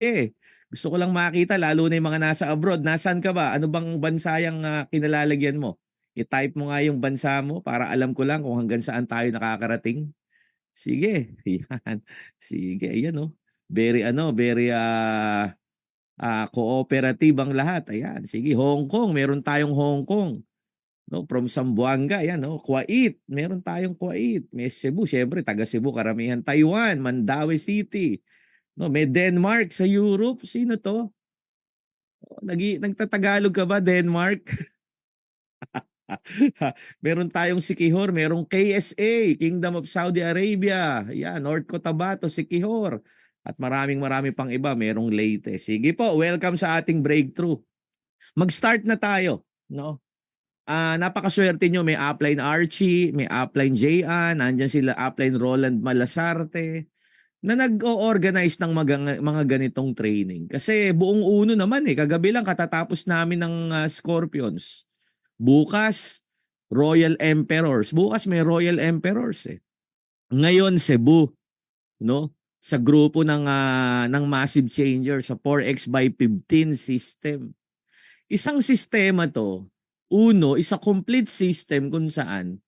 Eh, gusto ko lang makita lalo na yung mga nasa abroad. Nasaan ka ba? Ano bang bansa yung kinalalagyan mo? I-type mo nga yung bansa mo para alam ko lang kung hanggang saan tayo nakakarating. Sige, yan. Sige, ayan oh. Very very cooperative ang lahat. Ayan, sige. Hong Kong, meron tayong Hong Kong. No, from Zamboanga, ayan no. Kuwait, meron tayong Kuwait. May Cebu, syempre taga Cebu karamihan. Taiwan, Mandaue City. No, may Denmark sa Europe. Sino to? Nagtatagalog ka ba, Denmark? Meron tayong Sikihor, merong KSA, Kingdom of Saudi Arabia. Yan, North Cotabato, Sikihor. At maraming pang iba, merong Leyte. Sige po, welcome sa ating breakthrough. Mag-start na tayo, no? Napakaswerte nyo, may upline Archie, may upline Jayan, nandyan sila upline Roland Malasarte na nag-o-organize ng mga ganitong training. Kasi buong uno naman kagabi lang katatapos namin ng Scorpions. Bukas, Royal Emperors. Bukas may Royal Emperors Ngayon, Cebu, no? Sa grupo ng Massive Changer sa 4X by 15 system. Isang sistema to, uno, isa complete system kung saan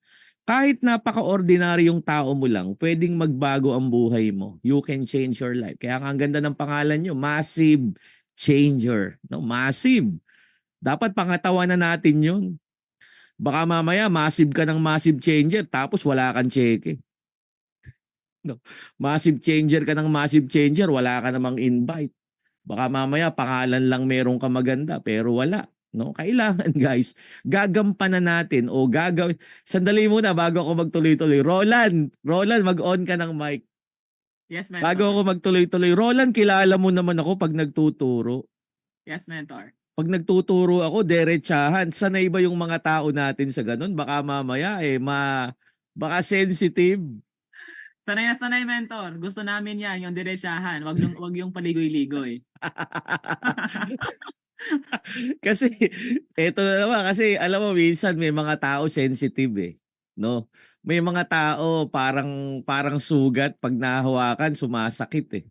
kahit napaka-ordinaryong tao mo lang, pwedeng magbago ang buhay mo. You can change your life. Kaya ang ganda ng pangalan nyo, Massive Changer. No, massive. Dapat pangatawanan natin yun. Baka mamaya massive ka ng massive changer tapos wala kang cheque. No. Massive changer ka ng massive changer, wala ka namang invite. Baka mamaya pangalan lang meron ka maganda pero wala. No, kailangan guys, gagampanan natin o gagawin. Sandali muna bago ako magtuloy-tuloy. Roland, mag-on ka ng mic. Yes, mentor. Bago ako magtuloy-tuloy. Roland, kilala mo naman ako pag nagtuturo. Yes, mentor. Pag nagtuturo ako, derechahan. Sanay ba yung mga tao natin sa ganun? Baka mamaya baka sensitive. Sanay na sanay, mentor. Gusto namin yan, yung diretsahan. Wag yung paligoy-ligoy. Kasi, eto na naman, kasi alam mo, minsan may mga tao sensitive no? May mga tao parang sugat pag nahawakan, sumasakit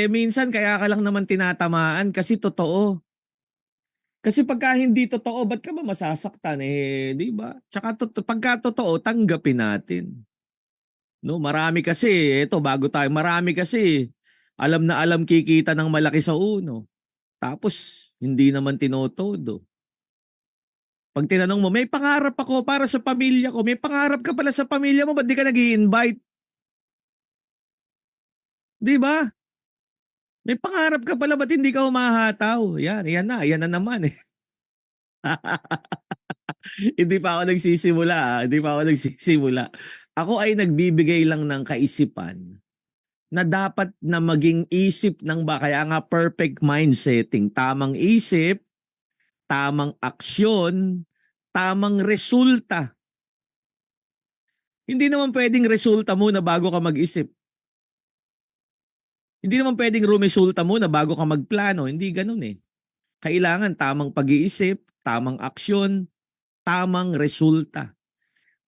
minsan kaya ka lang naman tinatamaan kasi totoo. Kasi pagka hindi totoo, ba't ka ba masasaktan? Di ba? Tsaka pagka totoo, tanggapin natin. No, marami kasi, marami kasi alam na alam kikita ng malaki sa uno. Tapos hindi naman tinotodo. Pag tinanong mo, may pangarap ako para sa pamilya ko. May pangarap ka pala sa pamilya mo, ba't di ka nag-i-invite? Di ba? May pangarap ka pala, ba't hindi ka humahataw? Yan na naman Hindi pa ako nagsisimula. Hindi pa ako nagsisimula. Ako ay nagbibigay lang ng kaisipan na dapat na maging isip ng kaya nga perfect mind setting. Tamang isip, tamang aksyon, tamang resulta. Hindi naman pwedeng resulta muna bago ka mag-isip. Hindi naman pwedeng rumesulta muna bago ka magplano. Hindi ganun Kailangan tamang pag-iisip, tamang aksyon, tamang resulta.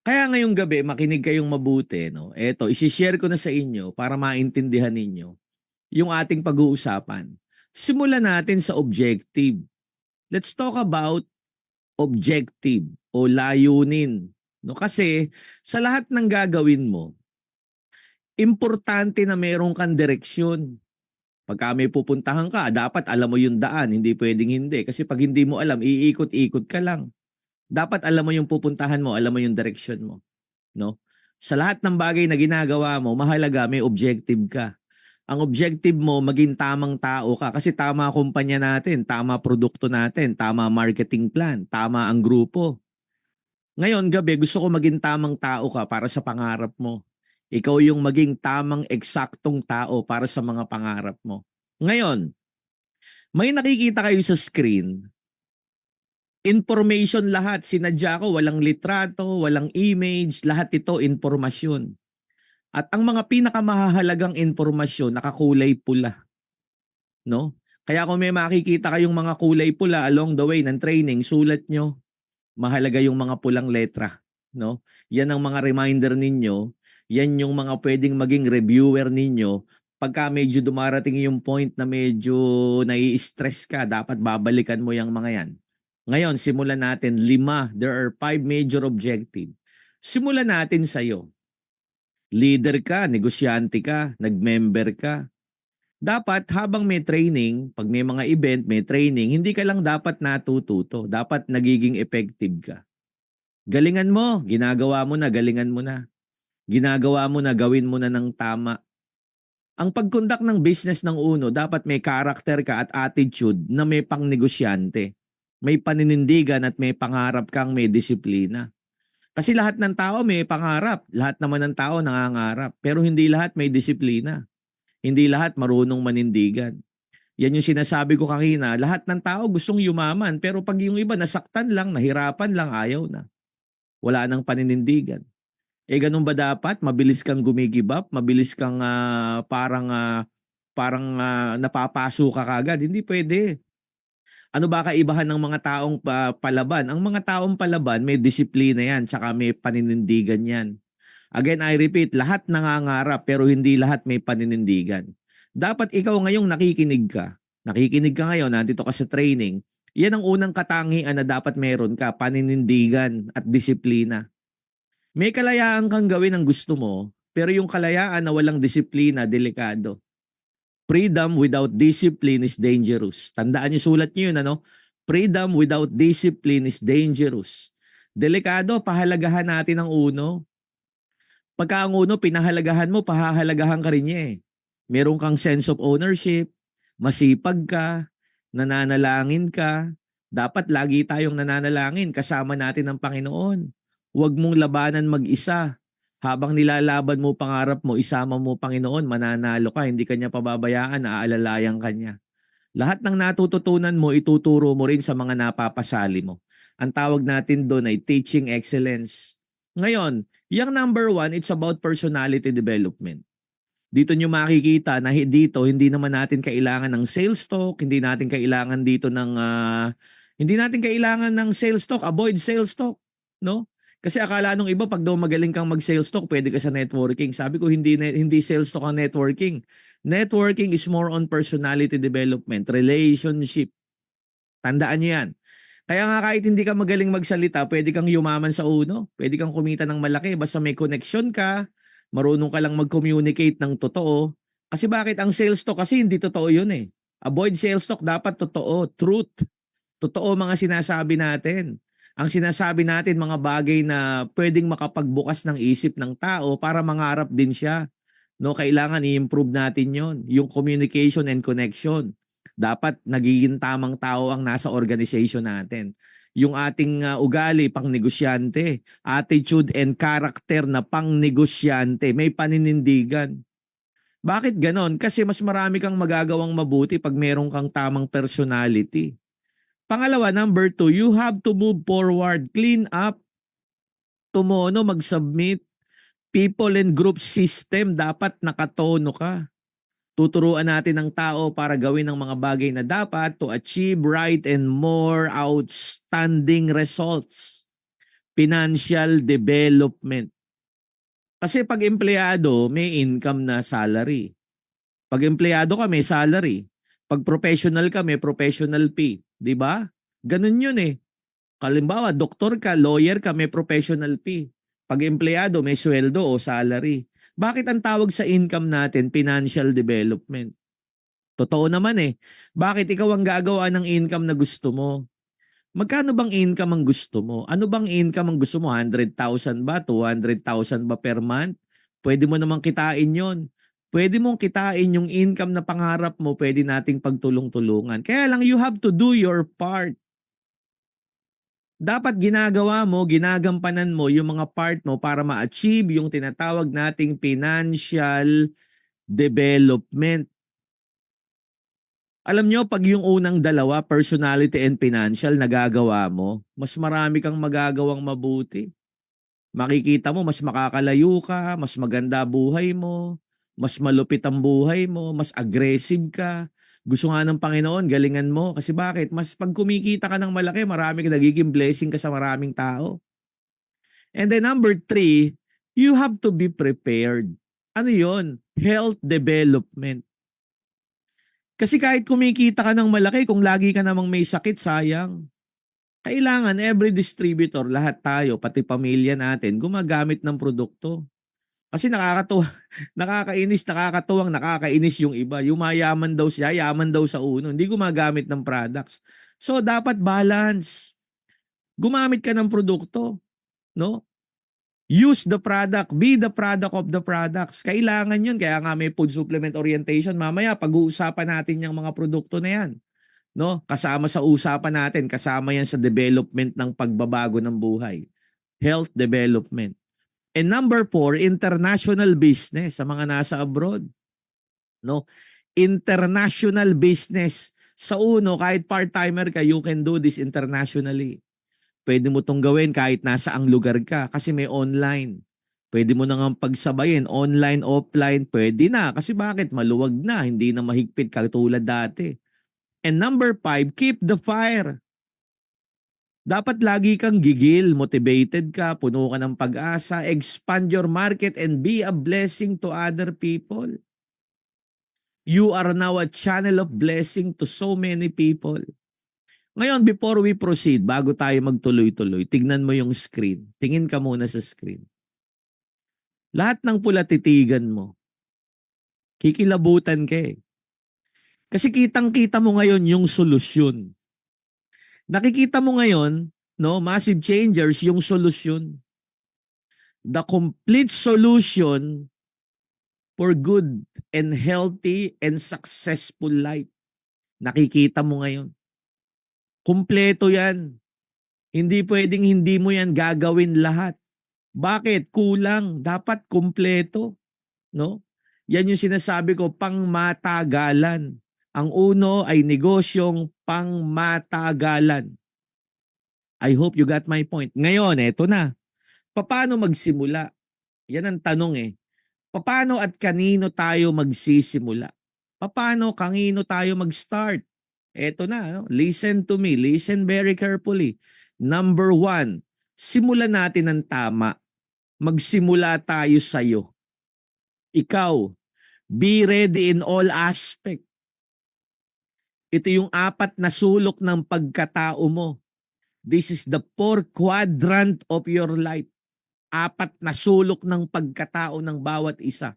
Kaya ngayong gabi, makinig kayong mabuti. No? Eto, isi-share ko na sa inyo para maintindihan ninyo yung ating pag-uusapan. Simulan natin sa objective. Let's talk about objective o layunin. No? Kasi sa lahat ng gagawin mo, importante na meron kang direksyon. Pagka may pupuntahan ka, dapat alam mo yung daan, hindi pwedeng hindi. Kasi pag hindi mo alam, iikot-ikot ka lang. Dapat alam mo yung pupuntahan mo, alam mo yung direction mo. No? Sa lahat ng bagay na ginagawa mo, mahalaga may objective ka. Ang objective mo, maging tamang tao ka. Kasi tama kumpanya natin, tama produkto natin, tama marketing plan, tama ang grupo. Ngayon, gabi, gusto ko maging tamang tao ka para sa pangarap mo. Ikaw yung maging tamang eksaktong tao para sa mga pangarap mo. Ngayon, may nakikita kayo sa screen. Information lahat. Sinadya ko, walang litrato, walang image, lahat ito informasyon. At ang mga pinakamahalagang informasyon, nakakulay pula. No? Kaya kung may makikita kayong mga kulay pula along the way ng training, sulat nyo. Mahalaga yung mga pulang letra. No? Yan ang mga reminder ninyo. Yan yung mga pwedeng maging reviewer ninyo pagka medyo dumarating yung point na medyo nai-stress ka, dapat babalikan mo yung mga yan. Ngayon, simulan natin 5. There are 5 major objective. Simulan natin sa'yo. Leader ka, negosyante ka, nag-member ka. Dapat habang may training, pag may mga event, may training, hindi ka lang dapat natututo. Dapat nagiging effective ka. Galingan mo, ginagawa mo na, galingan mo na. Ginagawa mo na, gawin mo na ng tama. Ang pag-conduct ng business ng uno, dapat may character ka at attitude na may pang-negosyante. May paninindigan at may pangarap kang may disiplina. Kasi lahat ng tao may pangarap. Lahat naman ng tao nangangarap. Pero hindi lahat may disiplina. Hindi lahat marunong manindigan. Yan yung sinasabi ko kanina. Lahat ng tao gustong yumaman. Pero pag yung iba nasaktan lang, nahirapan lang, ayaw na. Wala nang paninindigan. Ganun ba dapat? Mabilis kang gumigive up? Mabilis kang parang napapaso ka kagad? Hindi pwede. Ano ba kaibahan ng mga taong palaban? Ang mga taong palaban may disiplina yan, tsaka may paninindigan yan. Again, I repeat, lahat nangangarap pero hindi lahat may paninindigan. Dapat ikaw ngayong nakikinig ka. Nakikinig ka ngayon, nandito ka sa training. Yan ang unang katangian na dapat meron ka, paninindigan at disiplina. May kalayaan kang gawin ang gusto mo, pero yung kalayaan na walang disiplina, delikado. Freedom without discipline is dangerous. Tandaan niyo, sulat niyo yun, ano? Freedom without discipline is dangerous. Delikado, pahalagahan natin ang uno. Pagka ang uno, pinahalagahan mo, pahahalagahan ka rin niya eh. Meron kang sense of ownership, masipag ka, nananalangin ka. Dapat lagi tayong nananalangin, kasama natin ang Panginoon. Huwag mong labanan mag-isa. Habang nilalaban mo pangarap mo, isama mo Panginoon, mananalo ka, hindi kanya pababayaan, aalalayan kanya. Lahat ng natututunan mo, ituturo mo rin sa mga napapasali mo. Ang tawag natin doon ay teaching excellence. Ngayon, yung number 1, it's about personality development. Dito nyo makikita na dito, hindi naman natin kailangan ng sales talk, hindi natin kailangan dito hindi natin kailangan ng sales talk, avoid sales talk, no? Kasi akala nung iba pag daw magaling kang mag-sales talk, pwede ka sa networking. Sabi ko hindi sales talk ang networking. Networking is more on personality development, relationship. Tandaan niyo yan. Kaya nga kahit hindi ka magaling magsalita, pwede kang yumaman sa uno, pwede kang kumita ng malaki basta may connection ka, marunong ka lang mag-communicate ng totoo. Kasi bakit ang sales talk kasi hindi totoo yun eh. Avoid sales talk, dapat totoo, truth. Totoo mga sinasabi natin. Ang sinasabi natin mga bagay na pwedeng makapagbukas ng isip ng tao para mangarap din siya. No, kailangan i-improve natin 'yon, yung communication and connection. Dapat nagiging tamang tao ang nasa organization natin. Yung ating ugali pang negosyante, attitude and character na pang negosyante, may paninindigan. Bakit ganon? Kasi mas marami kang magagawang mabuti pag meron kang tamang personality. Pangalawa, number 2, you have to move forward, clean up, tumono, mag-submit. People and group system, dapat nakatono ka. Tuturuan natin ang tao para gawin ang mga bagay na dapat to achieve right and more outstanding results. Financial development. Kasi pag empleyado, may income na salary. Pag empleyado ka, may salary. Pag professional ka, may professional fee. Di ba? Ganun yun eh. Kalimbawa, doktor ka, lawyer ka, may professional fee. Pag empleyado, may sweldo o salary. Bakit ang tawag sa income natin, financial development? Totoo naman eh. Bakit ikaw ang gagawa ng income na gusto mo? Magkano bang income ang gusto mo? Ano bang income ang gusto mo? 100,000 ba? 200,000 ba per month? Pwede mo namang kitain yon. Pwede mong kitain yung income na pangarap mo, pwede nating pagtulong-tulungan. Kaya lang you have to do your part. Dapat ginagawa mo, ginagampanan mo yung mga part mo para ma-achieve yung tinatawag nating financial development. Alam nyo, pag yung unang dalawa, personality and financial, nagagawa mo, mas marami kang magagawang mabuti. Makikita mo, mas makakalayo ka, mas maganda buhay mo, mas malupit ang buhay mo, mas aggressive ka. Gusto nga ng Panginoon, galingan mo. Kasi bakit? Mas pag kumikita ka ng malaki, marami ka nagiging blessing ka sa maraming tao. And then number 3, you have to be prepared. Ano yon? Health development. Kasi kahit kumikita ka ng malaki, kung lagi ka namang may sakit, sayang. Kailangan every distributor, lahat tayo, pati pamilya natin, gumagamit ng produkto. Kasi nakakatuwa, nakakainis yung iba. Yumayaman daw siya, yaman daw sa uno, hindi gumagamit ng products. So dapat balance. Gumamit ka ng produkto, no? Use the product, be the product of the products. Kailangan yun, kaya nga may food supplement orientation. Mamaya, pag-uusapan natin yung mga produkto na yan. No? Kasama sa usapan natin, kasama yan sa development ng pagbabago ng buhay. Health development. And number 4, international business sa mga nasa abroad. No? International business. Sa uno, kahit part-timer ka, you can do this internationally. Pwede mo tong gawin kahit nasa ang lugar ka kasi may online. Pwede mo nang pagsabayin, online, offline, pwede na. Kasi bakit? Maluwag na, hindi na mahigpit katulad dati. And number 5, keep the fire. Dapat lagi kang gigil, motivated ka, puno ka ng pag-asa, expand your market and be a blessing to other people. You are now a channel of blessing to so many people. Ngayon, before we proceed, bago tayo magtuloy-tuloy, tignan mo yung screen. Tingin ka muna sa screen. Lahat ng pula titigan mo. Kikilabutan ka eh. Kasi kitang-kita mo ngayon yung solusyon. Nakikita mo ngayon, no, massive changers, yung solusyon. The complete solution for good and healthy and successful life. Nakikita mo ngayon. Kumpleto yan. Hindi pwedeng hindi mo yan gagawin lahat. Bakit? Kulang. Dapat kumpleto. No? Yan yung sinasabi ko, pangmatagalan. Ang uno ay negosyong pangmatagalan. I hope you got my point. Ngayon, eto na. Paano magsimula? Yan ang tanong eh. Paano at kanino tayo magsisimula? Paano, kanino tayo mag-start? Eto na, no? Listen to me. Listen very carefully. Number 1, simulan natin ng tama. Magsimula tayo sa'yo. Ikaw, be ready in all aspect. Ito yung 4 na sulok ng pagkatao mo. This is the 4 quadrant of your life. 4 na sulok ng pagkatao ng bawat isa.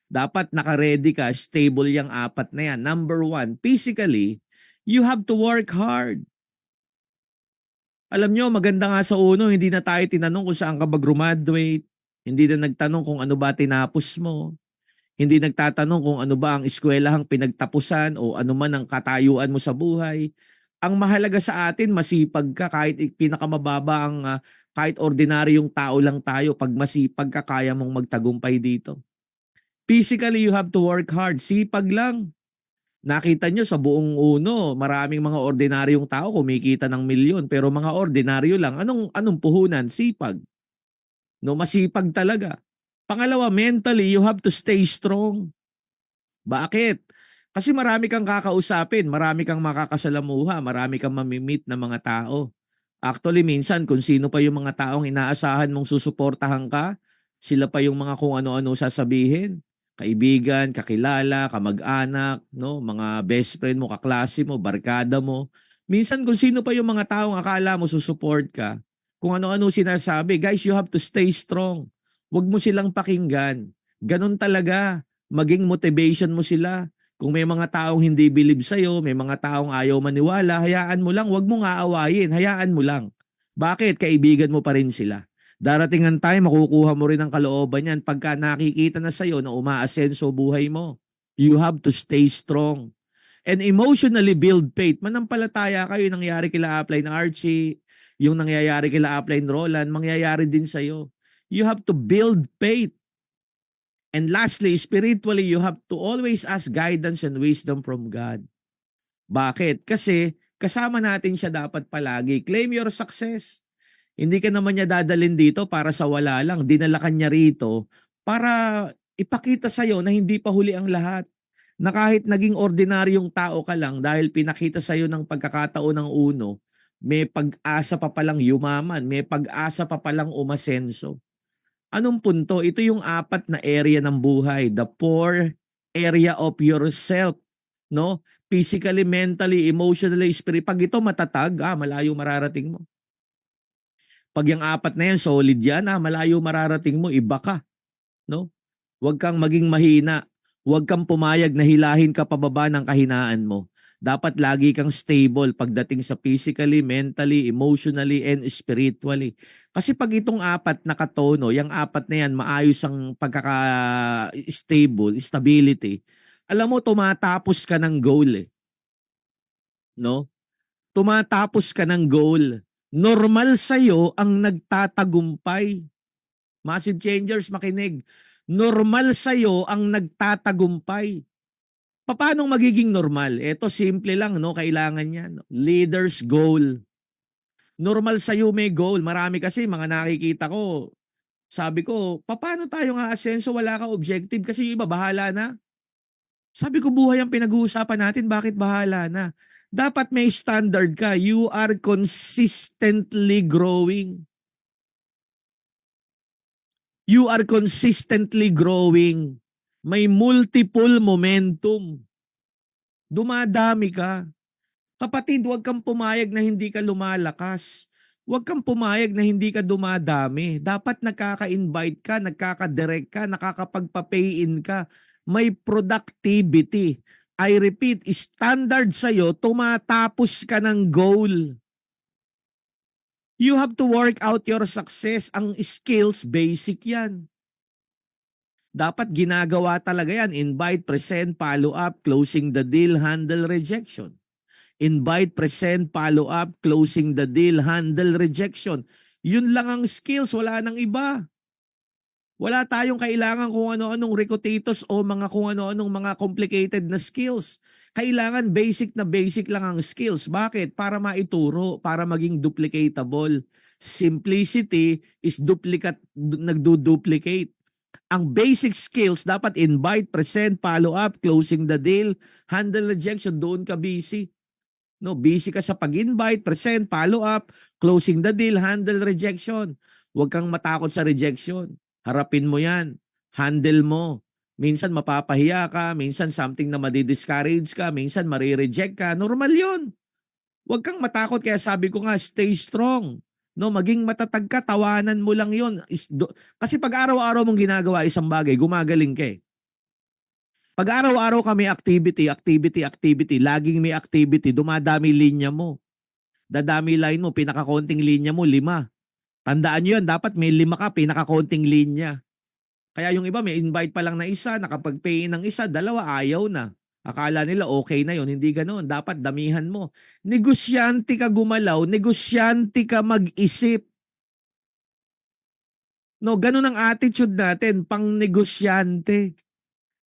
Dapat naka-ready ka, stable yung 4 na yan. Number 1, physically, you have to work hard. Alam nyo, maganda nga sa uno, hindi na tayo tinanong kung saan ka ba graduate. Hindi na nagtanong kung ano ba tinapos mo. Hindi nagtatanong kung ano ba ang eskwelahang pinagtapusan o ano man ang katayuan mo sa buhay. Ang mahalaga sa atin, masipag ka kahit pinakamababa ang kahit ordinaryong tao lang tayo. Pag masipag ka, kaya mong magtagumpay dito. Physically, you have to work hard. Sipag lang. Nakita nyo sa buong uno, maraming mga ordinaryong tao kumikita ng milyon. Pero mga ordinaryo lang. Anong puhunan? Sipag. No, masipag talaga. Pangalawa, mentally, you have to stay strong. Bakit? Kasi marami kang kakausapin, marami kang makakasalamuha, marami kang mamimit na mga tao. Actually, minsan, kung sino pa yung mga taong inaasahan mong susuportahan ka, sila pa yung mga kung ano-ano sasabihin. Kaibigan, kakilala, kamag-anak, no? Mga best friend mo, kaklase mo, barkada mo. Minsan, kung sino pa yung mga taong akala mo susuport ka, kung ano-ano sinasabi, guys, you have to stay strong. Huwag mo silang pakinggan. Ganun talaga. Maging motivation mo sila. Kung may mga taong hindi believe sa'yo, may mga taong ayaw maniwala, hayaan mo lang. Huwag mo nga aawayin. Hayaan mo lang. Bakit? Kaibigan mo pa rin sila. Darating ang time, makukuha mo rin ang kalooban yan pagka nakikita na sa'yo na umaasenso buhay mo. You have to stay strong. And emotionally build faith. Manampalataya kayo, nangyayari kila Upline Archie, yung nangyayari kila Upline Roland, mangyayari din sa'yo. You have to build faith. And lastly, spiritually, you have to always ask guidance and wisdom from God. Bakit? Kasi kasama natin siya dapat palagi. Claim your success. Hindi ka naman niya dadalhin dito para sa wala lang. Dinala ka niya rito para ipakita sa'yo na hindi pa huli ang lahat. Na kahit naging ordinaryong tao ka lang dahil pinakita sa'yo ng pagkakataon ng uno, may pag-asa pa palang yumaman, may pag-asa pa palang umasenso. Anong punto? Ito yung apat na area ng buhay. The four area of yourself. No? Physically, mentally, emotionally, spirit. Pag ito matatag, malayo mararating mo. Pag yung apat na yan, solid yan, malayo mararating mo, iba ka. No? Huwag kang maging mahina. Huwag kang pumayag na hilahin ka pababa ng kahinaan mo. Dapat lagi kang stable pagdating sa physically, mentally, emotionally, and spiritually. Kasi pag itong apat nakatono, yung apat na yan, maayos ang pagkaka-stable, stability, alam mo, tumatapos ka ng goal eh. No? Tumatapos ka ng goal. Normal sa'yo ang nagtatagumpay. Massive changers, makinig. Normal sa'yo ang nagtatagumpay. Paano magiging normal? Ito, simple lang, no? Kailangan yan. Leader's goal. Normal sa'yo may goal. Marami kasi mga nakikita ko. Sabi ko, paano tayo nga asenso? Wala ka objective kasi yung iba bahala na. Sabi ko, buhay ang pinag-uusapan natin. Bakit bahala na? Dapat may standard ka. You are consistently growing. You are consistently growing. May multiple momentum. Dumadami ka. Kapatid, huwag kang pumayag na hindi ka lumalakas. Huwag kang pumayag na hindi ka dumadami. Dapat nakaka-invite ka, nakaka-direct ka, nakakapagpa-pay-in ka. May productivity. I repeat, standard sa'yo, tumatapos ka ng goal. You have to work out your success. Ang skills, basic yan. Dapat ginagawa talaga yan. Invite, present, follow up, closing the deal, handle rejection. Invite, present, follow up, closing the deal, handle rejection. Yun lang ang skills, wala nang iba. Wala tayong kailangan kung ano-anong recitatus o mga kung ano-anong mga complicated na skills. Kailangan basic na basic lang ang skills. Bakit? Para maituro, para maging duplicatable. Simplicity is nagdo-duplicate. Ang basic skills dapat invite, present, follow up, closing the deal, handle rejection, doon ka busy. No, busy ka sa pag-invite, present, follow up, closing the deal, handle rejection. Huwag kang matakot sa rejection. Harapin mo 'yan. Handle mo. Minsan mapapahiya ka, minsan something na madi-discourage ka, minsan mare-reject ka. Normal 'yon. Huwag kang matakot, kaya sabi ko nga, stay strong. No, maging matatag ka, tawanan mo lang 'yon. Kasi pag araw-araw mong ginagawa isang bagay, gumagaling ka eh. Pag araw-araw ka may activity, laging may activity, dumadami linya mo. Dadami line mo, pinakakonting linya mo, 5. Tandaan nyo yan, dapat may 5 ka, pinakakonting linya. Kaya yung iba may invite pa lang na isa, nakapag-pay ng isa, 2, ayaw na. Akala nila okay na yon, hindi ganoon. Dapat damihan mo. Negosyante ka gumalaw, negosyante ka mag-isip. No, ganun ang attitude natin, pang negosyante.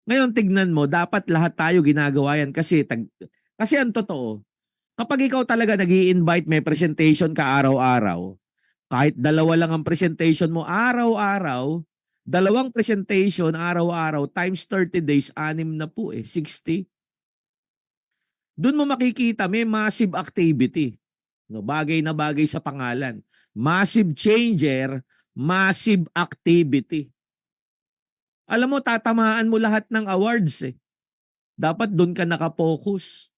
Ngayon tignan mo, dapat lahat tayo ginagawa yan kasi ang totoo, kapag ikaw talaga nag-i-invite, may presentation ka araw-araw, kahit 2 lang ang presentation mo araw-araw, 2 presentation araw-araw times 30 days, 6 na po 60. Doon mo makikita may massive activity. No, bagay na bagay sa pangalan. Massive changer, massive activity. Alam mo, tatamaan mo lahat ng awards eh. Dapat doon ka nakapokus.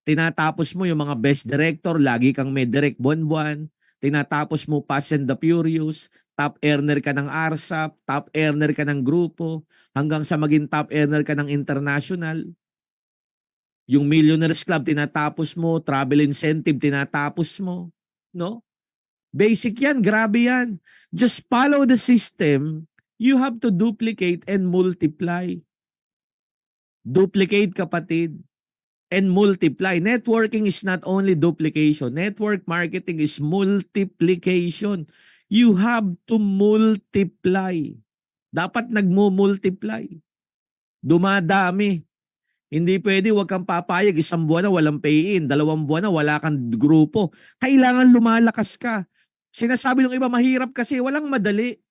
Tinatapos mo yung mga best director, lagi kang may direct buwan-buwan. Tinatapos mo Fast and the Furious, top earner ka ng ARSAP, top earner ka ng grupo, hanggang sa maging top earner ka ng international. Yung Millionaires Club, tinatapos mo, travel incentive, tinatapos mo. No? Basic yan, grabe yan. Just follow the system. You have to duplicate and multiply. Duplicate, kapatid, and multiply. Networking is not only duplication. Network marketing is multiplication. You have to multiply. Dapat nagmo-multiply. Dumadami. Hindi pwede, wag kang papayag 1 buwan na walang pay-in, 2 buwan na wala kang grupo. Kailangan lumalakas ka. Sinasabi ng iba mahirap kasi walang madali.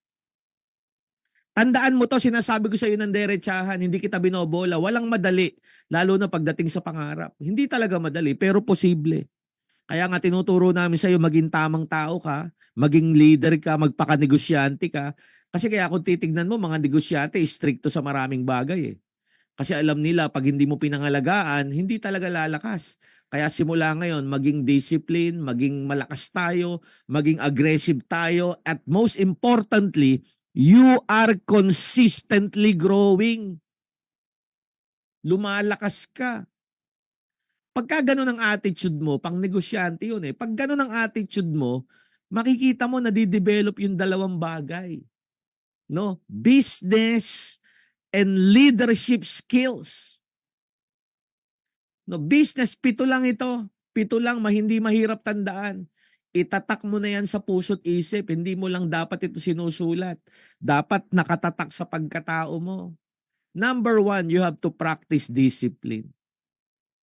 Tandaan mo to, sinasabi ko sa iyo ng derechahan, hindi kita binobola. Walang madali, lalo na pagdating sa pangarap. Hindi talaga madali, pero posible. Kaya nga tinuturo namin sa iyo, maging tamang tao ka, maging leader ka, magpakanegosyante ka. Kasi kaya kung titignan mo, mga negosyante, stricto sa maraming bagay eh. Kasi alam nila, pag hindi mo pinangalagaan, hindi talaga lalakas. Kaya simula ngayon, maging discipline, maging malakas tayo, maging aggressive tayo, at most importantly, you are consistently growing. Lumalakas ka. Pagka ganun ang attitude mo, pang negosyante yun eh. Pag ganun ang attitude mo, makikita mo na di-develop yung dalawang bagay. No? Business and leadership skills. No, business, 7 lang ito. 7 lang, hindi mahirap tandaan. Itatak mo na yan sa puso't isip. Hindi mo lang dapat ito sinusulat. Dapat nakatatak sa pagkatao mo. Number 1, you have to practice discipline.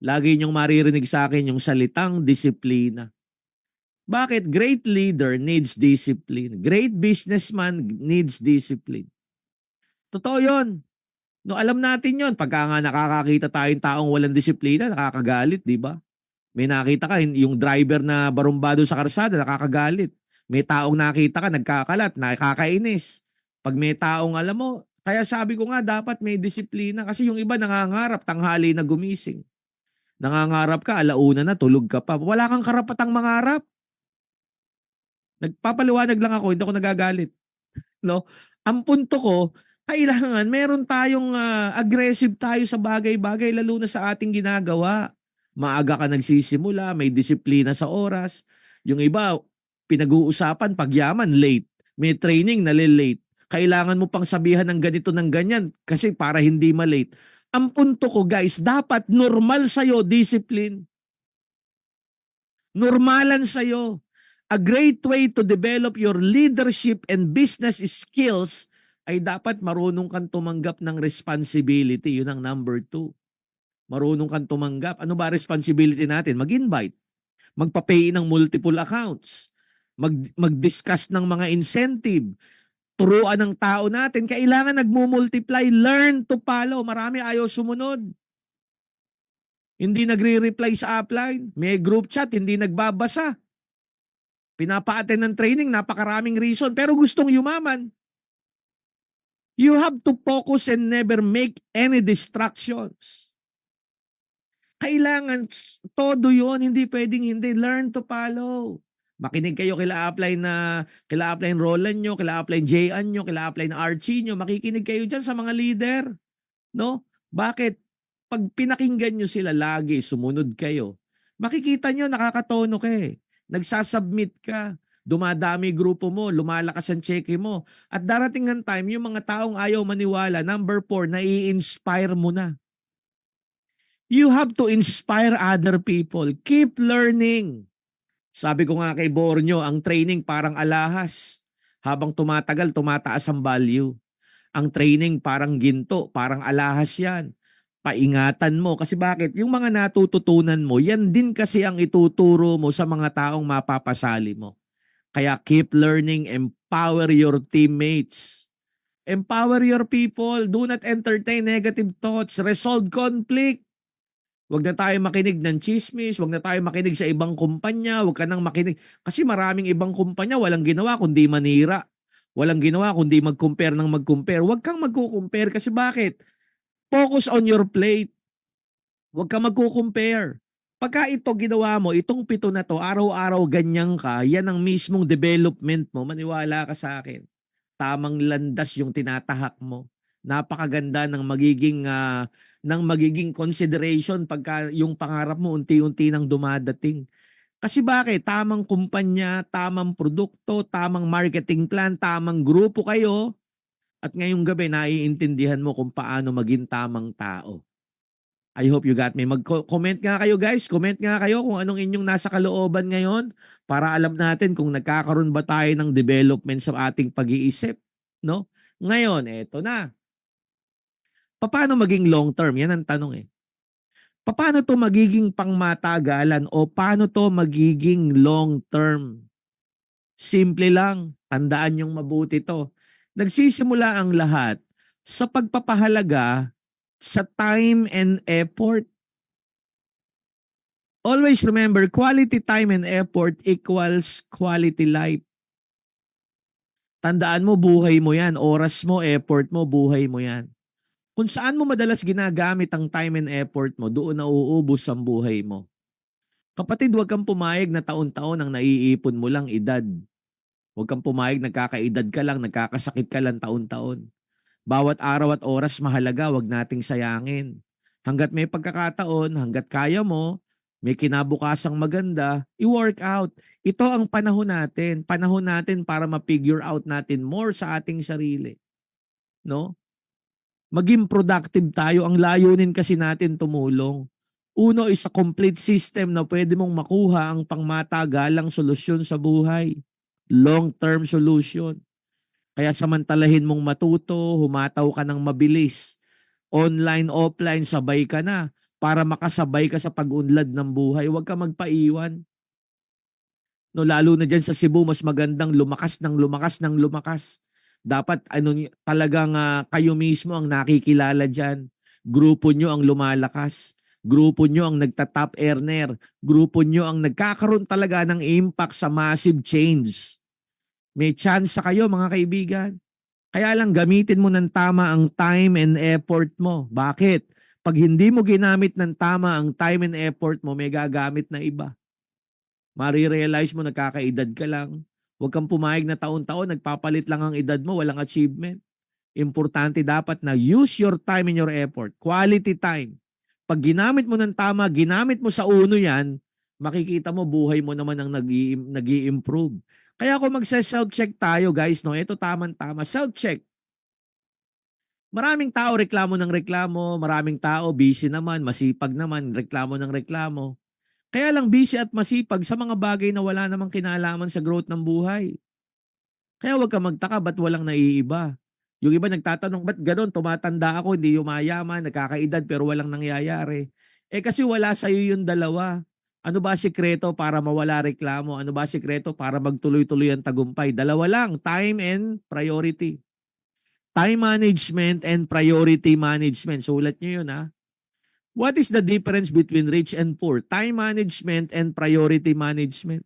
Lagi niyong maririnig sa akin yung salitang disiplina. Bakit? Great leader needs discipline. Great businessman needs discipline. Totoo yun. No, alam natin yon. Pagka nga nakakakita tayong taong walang disiplina, nakakagalit, di ba? May nakita ka, yung driver na barumbado sa karsada, nakakagalit. May taong nakita ka, nagkakalat, nakakainis. Pag may taong alam mo, kaya sabi ko nga, dapat may disiplina. Kasi yung iba nangangarap, tanghali na gumising. Nangangarap ka, alauna na, tulog ka pa. Wala kang karapatang mangarap. Nagpapaliwanag lang ako, hindi ako nagagalit. No? Ang punto ko, kailangan meron tayong aggressive tayo sa bagay-bagay lalo na sa ating ginagawa. Maaga ka nagsisimula, may disiplina sa oras. Yung iba, pinag-uusapan pagyaman, late. May training, nalilate. Kailangan mo pang sabihan ng ganito ng ganyan kasi para hindi malate. Ang punto ko guys, dapat normal sa'yo, discipline. Normalan sa'yo. A great way to develop your leadership and business skills ay dapat marunong kang tumanggap ng responsibility. Yun ang number 2. Marunong kang tumanggap. Ano ba responsibility natin? Mag-invite. Magpa-pay ng multiple accounts. Mag-discuss ng mga incentive. Turuan ng tao natin. Kailangan nagmumultiply. Learn to follow. Marami ayaw sumunod. Hindi nagre-reply sa upline. May group chat, hindi nagbabasa. Pinapa-attend ng training, napakaraming reason, pero gustong yumaman. You have to focus and never make any distractions. Kailangan todo yon, hindi pwedeng hindi. Learn to follow. Makinig kayo kila upline Roland nyo, kila upline Jayan nyo, kila upline Archie nyo. Makikinig kayo dyan sa mga leader. No? Bakit? Pag pinakinggan nyo sila lagi, sumunod kayo. Makikita nyo, nakakatono ka eh. Nagsasubmit ka, dumadami grupo mo, lumalakas ang cheque mo. At darating ng time, yung mga taong ayaw maniwala, number 4, nai-inspire mo na. You have to inspire other people. Keep learning. Sabi ko nga kay Bornyo, ang training parang alahas. Habang tumatagal, tumataas ang value. Ang training parang ginto, parang alahas yan. Paingatan mo. Kasi bakit? Yung mga natututunan mo, yan din kasi ang ituturo mo sa mga taong mapapasali mo. Kaya keep learning, empower your teammates. Empower your people. Do not entertain negative thoughts. Resolve conflict. Huwag na tayo makinig ng chismis. Huwag na tayo makinig sa ibang kumpanya. Huwag ka nang makinig. Kasi maraming ibang kumpanya walang ginawa kundi manira. Walang ginawa kundi mag-compare ng mag-compare. Huwag kang mag-compare kasi bakit? Focus on your plate. Huwag ka magko-compare. Pagka ito ginawa mo, itong 7 na to, araw-araw ganyan ka, yan ang mismong development mo, maniwala ka sa akin. Tamang landas yung tinatahak mo. Napakaganda ng magiging consideration pagka yung pangarap mo unti-unti nang dumadating. Kasi bakit? Tamang kumpanya, tamang produkto, tamang marketing plan, tamang grupo kayo. At ngayong gabi, naiintindihan mo kung paano maging tamang tao. I hope you got me. Mag-comment nga kayo guys. Comment nga kayo kung anong inyong nasa kalooban ngayon para alam natin kung nagkakaroon ba tayo ng development sa ating pag-iisip. No? Ngayon, eto na. Paano maging long term? Yan ang tanong eh. Paano to magiging pangmatagalan o paano to magiging long term? Simple lang. Tandaan yung mabuti to. Nagsisimula ang lahat sa pagpapahalaga sa time and effort. Always remember, quality time and effort equals quality life. Tandaan mo, buhay mo yan. Oras mo, effort mo, buhay mo yan. Kung saan mo madalas ginagamit ang time and effort mo, doon na uubos ang buhay mo. Kapatid, huwag kang pumayag na taon-taon ang naiipon mo lang edad. Huwag kang pumayag nagkakaedad ka lang, nagkakasakit ka lang taon-taon. Bawat araw at oras mahalaga, huwag nating sayangin. Hanggat may pagkakataon, hanggat kaya mo, may kinabukasang maganda, i-work out. Ito ang panahon natin para ma-figure out natin more sa ating sarili. No? Maging productive tayo, ang layunin kasi natin tumulong. Uno is a complete system na pwede mong makuha ang pangmatagalang solusyon sa buhay. Long-term solution. Kaya samantalahin mong matuto, humataw ka ng mabilis. Online, offline, sabay ka na para makasabay ka sa pag-unlad ng buhay. Huwag ka magpaiwan. No, lalo na dyan sa Cebu, mas magandang lumakas ng lumakas ng lumakas. Dapat talagang kayo mismo ang nakikilala dyan. Grupo nyo ang lumalakas. Grupo nyo ang nagta-top earner. Grupo nyo ang nagkakaroon talaga ng impact sa massive change. May chance sa kayo mga kaibigan. Kaya lang gamitin mo ng tama ang time and effort mo. Bakit? Pag hindi mo ginamit ng tama ang time and effort mo, may gagamit na iba. Marirealize mo nagkakaedad ka lang. Huwag kang pumayag na taon-taon, nagpapalit lang ang edad mo, walang achievement. Importante dapat na use your time and your effort. Quality time. Pag ginamit mo ng tama, ginamit mo sa uno yan, makikita mo buhay mo naman ang nag-i-improve. Kaya kung magse-self-check tayo guys, no, ito tamang-tama. Self-check. Maraming tao reklamo ng reklamo, maraming tao busy naman, masipag naman, reklamo ng reklamo. Kaya lang busy at masipag sa mga bagay na wala namang kinalaman sa growth ng buhay. Kaya huwag ka magtaka ba't walang naiiba. Yung iba nagtatanong, ba't gano'n? Tumatanda ako, hindi yumayaman, nagkakaedad pero walang nangyayari. Kasi wala sa'yo yung dalawa. Ano ba sikreto para mawala reklamo? Ano ba sikreto para magtuloy-tuloy ang tagumpay? Dalawa lang, time and priority. Time management and priority management. Sulat nyo yun ha. What is the difference between rich and poor? Time management and priority management.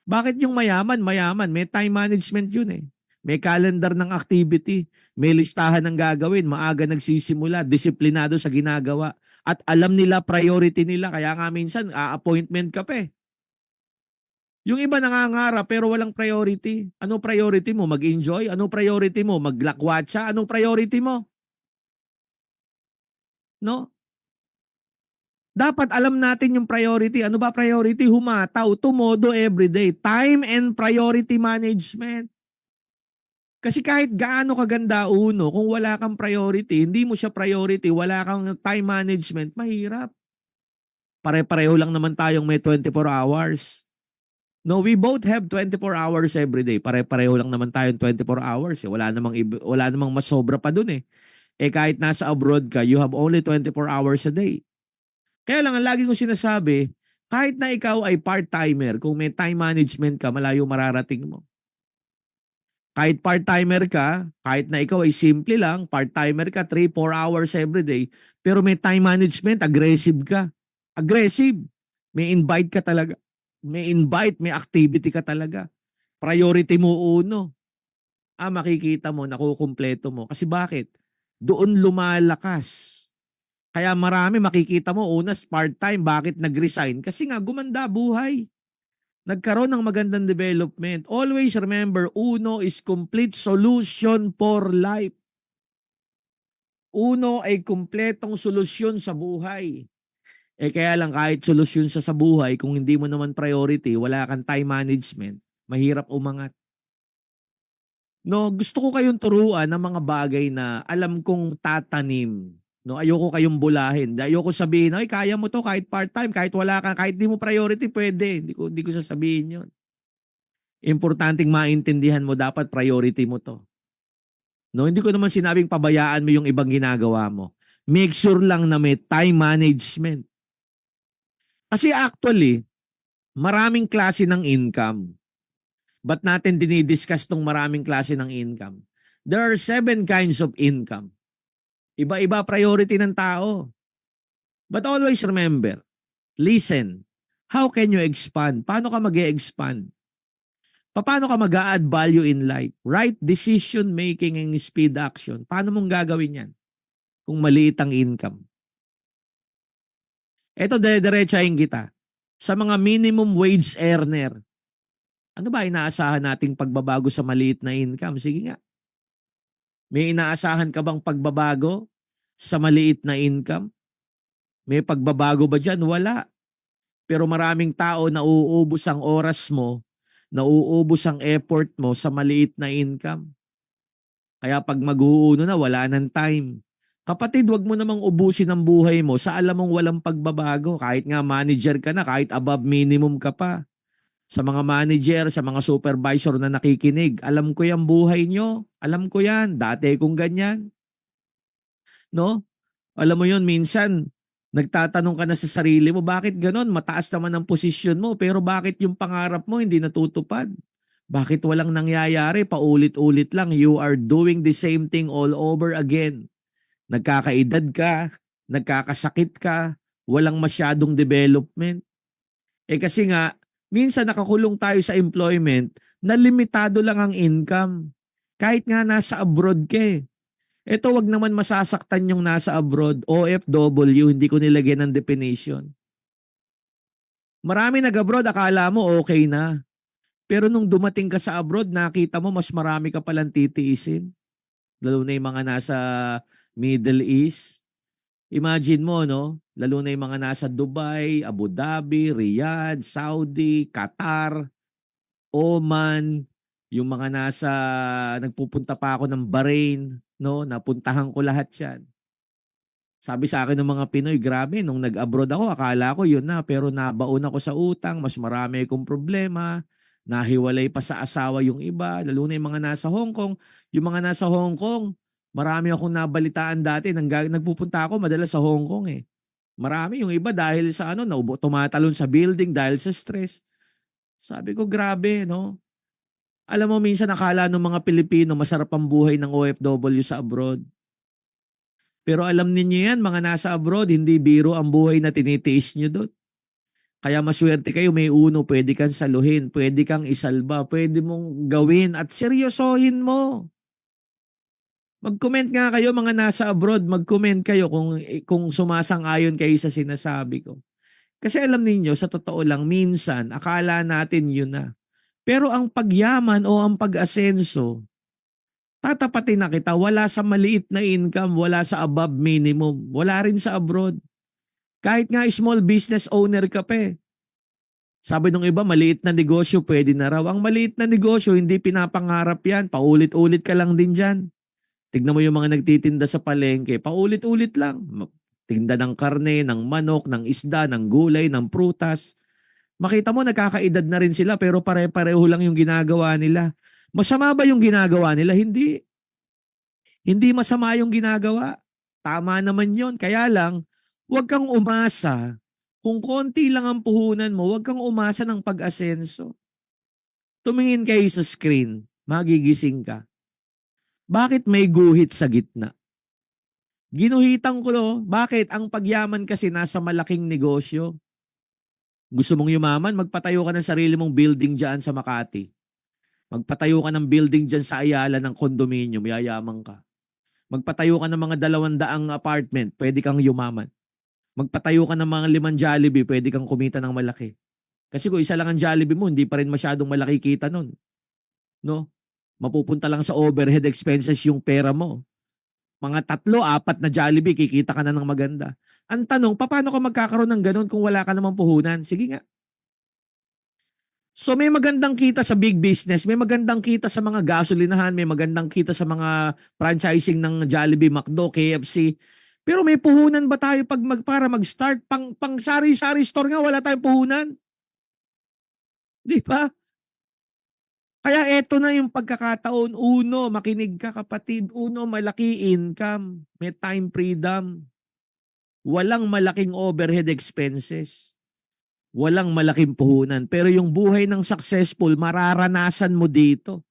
Bakit yung mayaman? Mayaman, may time management yun eh. May calendar ng activity, may listahan ng gagawin, maaga nagsisimula, disiplinado sa ginagawa. At alam nila priority nila, kaya nga minsan appointment ka pa eh. Yung iba nangangarap pero walang priority. Ano priority mo? Mag-enjoy? Ano priority mo? Maglakwatsa? Anong priority mo? No? Dapat alam natin yung priority. Ano ba priority? Humataw, tumodo everyday. Time and priority management. Kasi kahit gaano kaganda uno, kung wala kang priority, hindi mo siya priority, wala kang time management, mahirap. Pare-pareho lang naman tayong may 24 hours. No, we both have 24 hours every day. Pare-pareho lang naman tayong 24 hours. Wala namang mas sobra pa dun eh. Kahit nasa abroad ka, you have only 24 hours a day. Kaya lang, ang lagi kong sinasabi, kahit na ikaw ay part-timer, kung may time management ka, malayo mararating mo. Kahit part-timer ka, kahit na ikaw ay simple lang, part-timer ka, 3-4 hours every day, pero may time management, aggressive ka. Aggressive. May invite ka talaga. May invite, may activity ka talaga. Priority mo uno. Makikita mo, nakukumpleto mo. Kasi bakit? Doon lumalakas. Kaya marami makikita mo, unas part-time, bakit nag-resign? Kasi nga, gumanda buhay. Nagkaroon ng magandang development. Always remember, uno is complete solution for life. Uno ay kumpletong solusyon sa buhay. Kaya lang kahit solusyon sa buhay, kung hindi mo naman priority, wala kang time management, mahirap umangat. No, gusto ko kayong turuan ng mga bagay na alam kong tatanim. No, ayoko kayong bulahin. Ayoko sabihin, ay kaya mo to kahit part-time, kahit wala kang, kahit di mo priority, pwede. Hindi ko sasabihin 'yon. Importanteng maintindihan mo dapat priority mo to. No, hindi ko naman sinabing pabayaan mo yung ibang ginagawa mo. Make sure lang na may time management. Kasi actually, maraming klase ng income. Ba't natin dinidiscuss tong maraming klase ng income? There are 7 kinds of income. Iba-iba priority ng tao. But always remember, listen, how can you expand? Paano ka mag-e-expand? Paano ka mag-a-add value in life? Right decision making and speed action. Paano mong gagawin yan kung maliit ang income? Ito, dire-diretsahin kita. Sa mga minimum wage earner, ano ba inaasahan nating pagbabago sa maliit na income? Sige nga. May inaasahan ka bang pagbabago sa maliit na income? May pagbabago ba dyan? Wala. Pero maraming tao na uubos ang oras mo, nauubos ang effort mo sa maliit na income. Kaya pag mag-uuno na, wala nang time. Kapatid, wag mo namang ubusin ang buhay mo sa alam mong walang pagbabago. Kahit nga manager ka na, kahit above minimum ka pa. Sa mga manager, sa mga supervisor na nakikinig, alam ko yung buhay nyo. Alam ko yan. Dati kong ganyan. No? Alam mo yun, minsan, nagtatanong ka na sa sarili mo, bakit ganon? Mataas naman ang posisyon mo, pero bakit yung pangarap mo hindi natutupad? Bakit walang nangyayari? Paulit-ulit lang. You are doing the same thing all over again. Nagkakaedad ka, nagkakasakit ka, walang masyadong development. Kasi nga, minsan nakakulong tayo sa employment na limitado lang ang income. Kahit nga nasa abroad ka eh. Ito, wag naman masasaktan yung nasa abroad, OFW, hindi ko nilagyan ng definition. Marami nag-abroad, akala mo okay na. Pero nung dumating ka sa abroad, nakita mo mas marami ka palang titiisin. Lalo na yung mga nasa Middle East. Imagine mo, no? Lalo na yung mga nasa Dubai, Abu Dhabi, Riyadh, Saudi, Qatar, Oman, yung mga nasa, nagpupunta pa ako ng Bahrain, no? Napuntahan ko lahat yan. Sabi sa akin ng mga Pinoy, grabe, nung nag-abroad ako, akala ko yun na, pero nabaon ako sa utang, mas marami akong problema, nahiwalay pa sa asawa yung iba, lalo na yung mga nasa Hong Kong. Yung mga nasa Hong Kong, marami akong nabalitaan dati, nagpupunta ako madalas sa Hong Kong eh. Marami yung iba dahil sa ano, tumatalon sa building dahil sa stress. Sabi ko, grabe, no? Alam mo, minsan akala ng mga Pilipino, masarap ang buhay ng OFW sa abroad. Pero alam ninyo yan, mga nasa abroad, hindi biro ang buhay na tinitiis nyo doon. Kaya maswerte kayo, may uno, pwede kang saluhin, pwede kang isalba, pwede mong gawin at seryosohin mo. Mag-comment nga kayo mga nasa abroad, mag-comment kayo kung sumasang-ayon kayo sa sinasabi ko. Kasi alam ninyo, sa totoo lang, minsan, akala natin yun na. Pero ang pagyaman o ang pag-asenso, tatapatin na kita, wala sa maliit na income, wala sa above minimum, wala rin sa abroad. Kahit nga small business owner ka pa eh. Sabi nung iba, maliit na negosyo, pwede na raw. Ang maliit na negosyo, hindi pinapangarap yan. Paulit-ulit ka lang din dyan. Tignan mo yung mga nagtitinda sa palengke, paulit-ulit lang. Tinda ng karne, ng manok, ng isda, ng gulay, ng prutas. Makita mo, nagkakaedad na rin sila pero pare-pareho lang yung ginagawa nila. Masama ba yung ginagawa nila? Hindi. Hindi masama yung ginagawa. Tama naman yon. Kaya lang, huwag kang umasa. Kung konti lang ang puhunan mo, huwag kang umasa ng pag-asenso. Tumingin kayo sa screen, magigising ka. Bakit may guhit sa gitna? Ginuhitan ko, bakit? Ang pagyaman kasi nasa malaking negosyo. Gusto mong yumaman, magpatayo ka ng sarili mong building dyan sa Makati. Magpatayo ka ng building dyan sa Ayala ng condominium, yayaman ka. Magpatayo ka ng mga 200 apartment, pwede kang yumaman. Magpatayo ka ng mga 5 Jollibee, pwede kang kumita ng malaki. Kasi kung isa lang ang Jollibee mo, hindi pa rin masyadong malaki kita nun. No? Mapupunta lang sa overhead expenses yung pera mo. Mga 3, 4 na Jollibee, kikita ka na ng maganda. Ang tanong, paano ka magkakaroon ng ganun kung wala ka namang puhunan? Sige nga. So may magandang kita sa big business, may magandang kita sa mga gasolinahan, may magandang kita sa mga franchising ng Jollibee, McDo, KFC. Pero may puhunan ba tayo para mag-start? Pang sari-sari store nga, wala tayong puhunan. Di ba? Kaya eto na yung pagkakataon. Uno, makinig ka kapatid. Uno, malaki income. May time freedom. Walang malaking overhead expenses. Walang malaking puhunan. Pero yung buhay ng successful, mararanasan mo dito.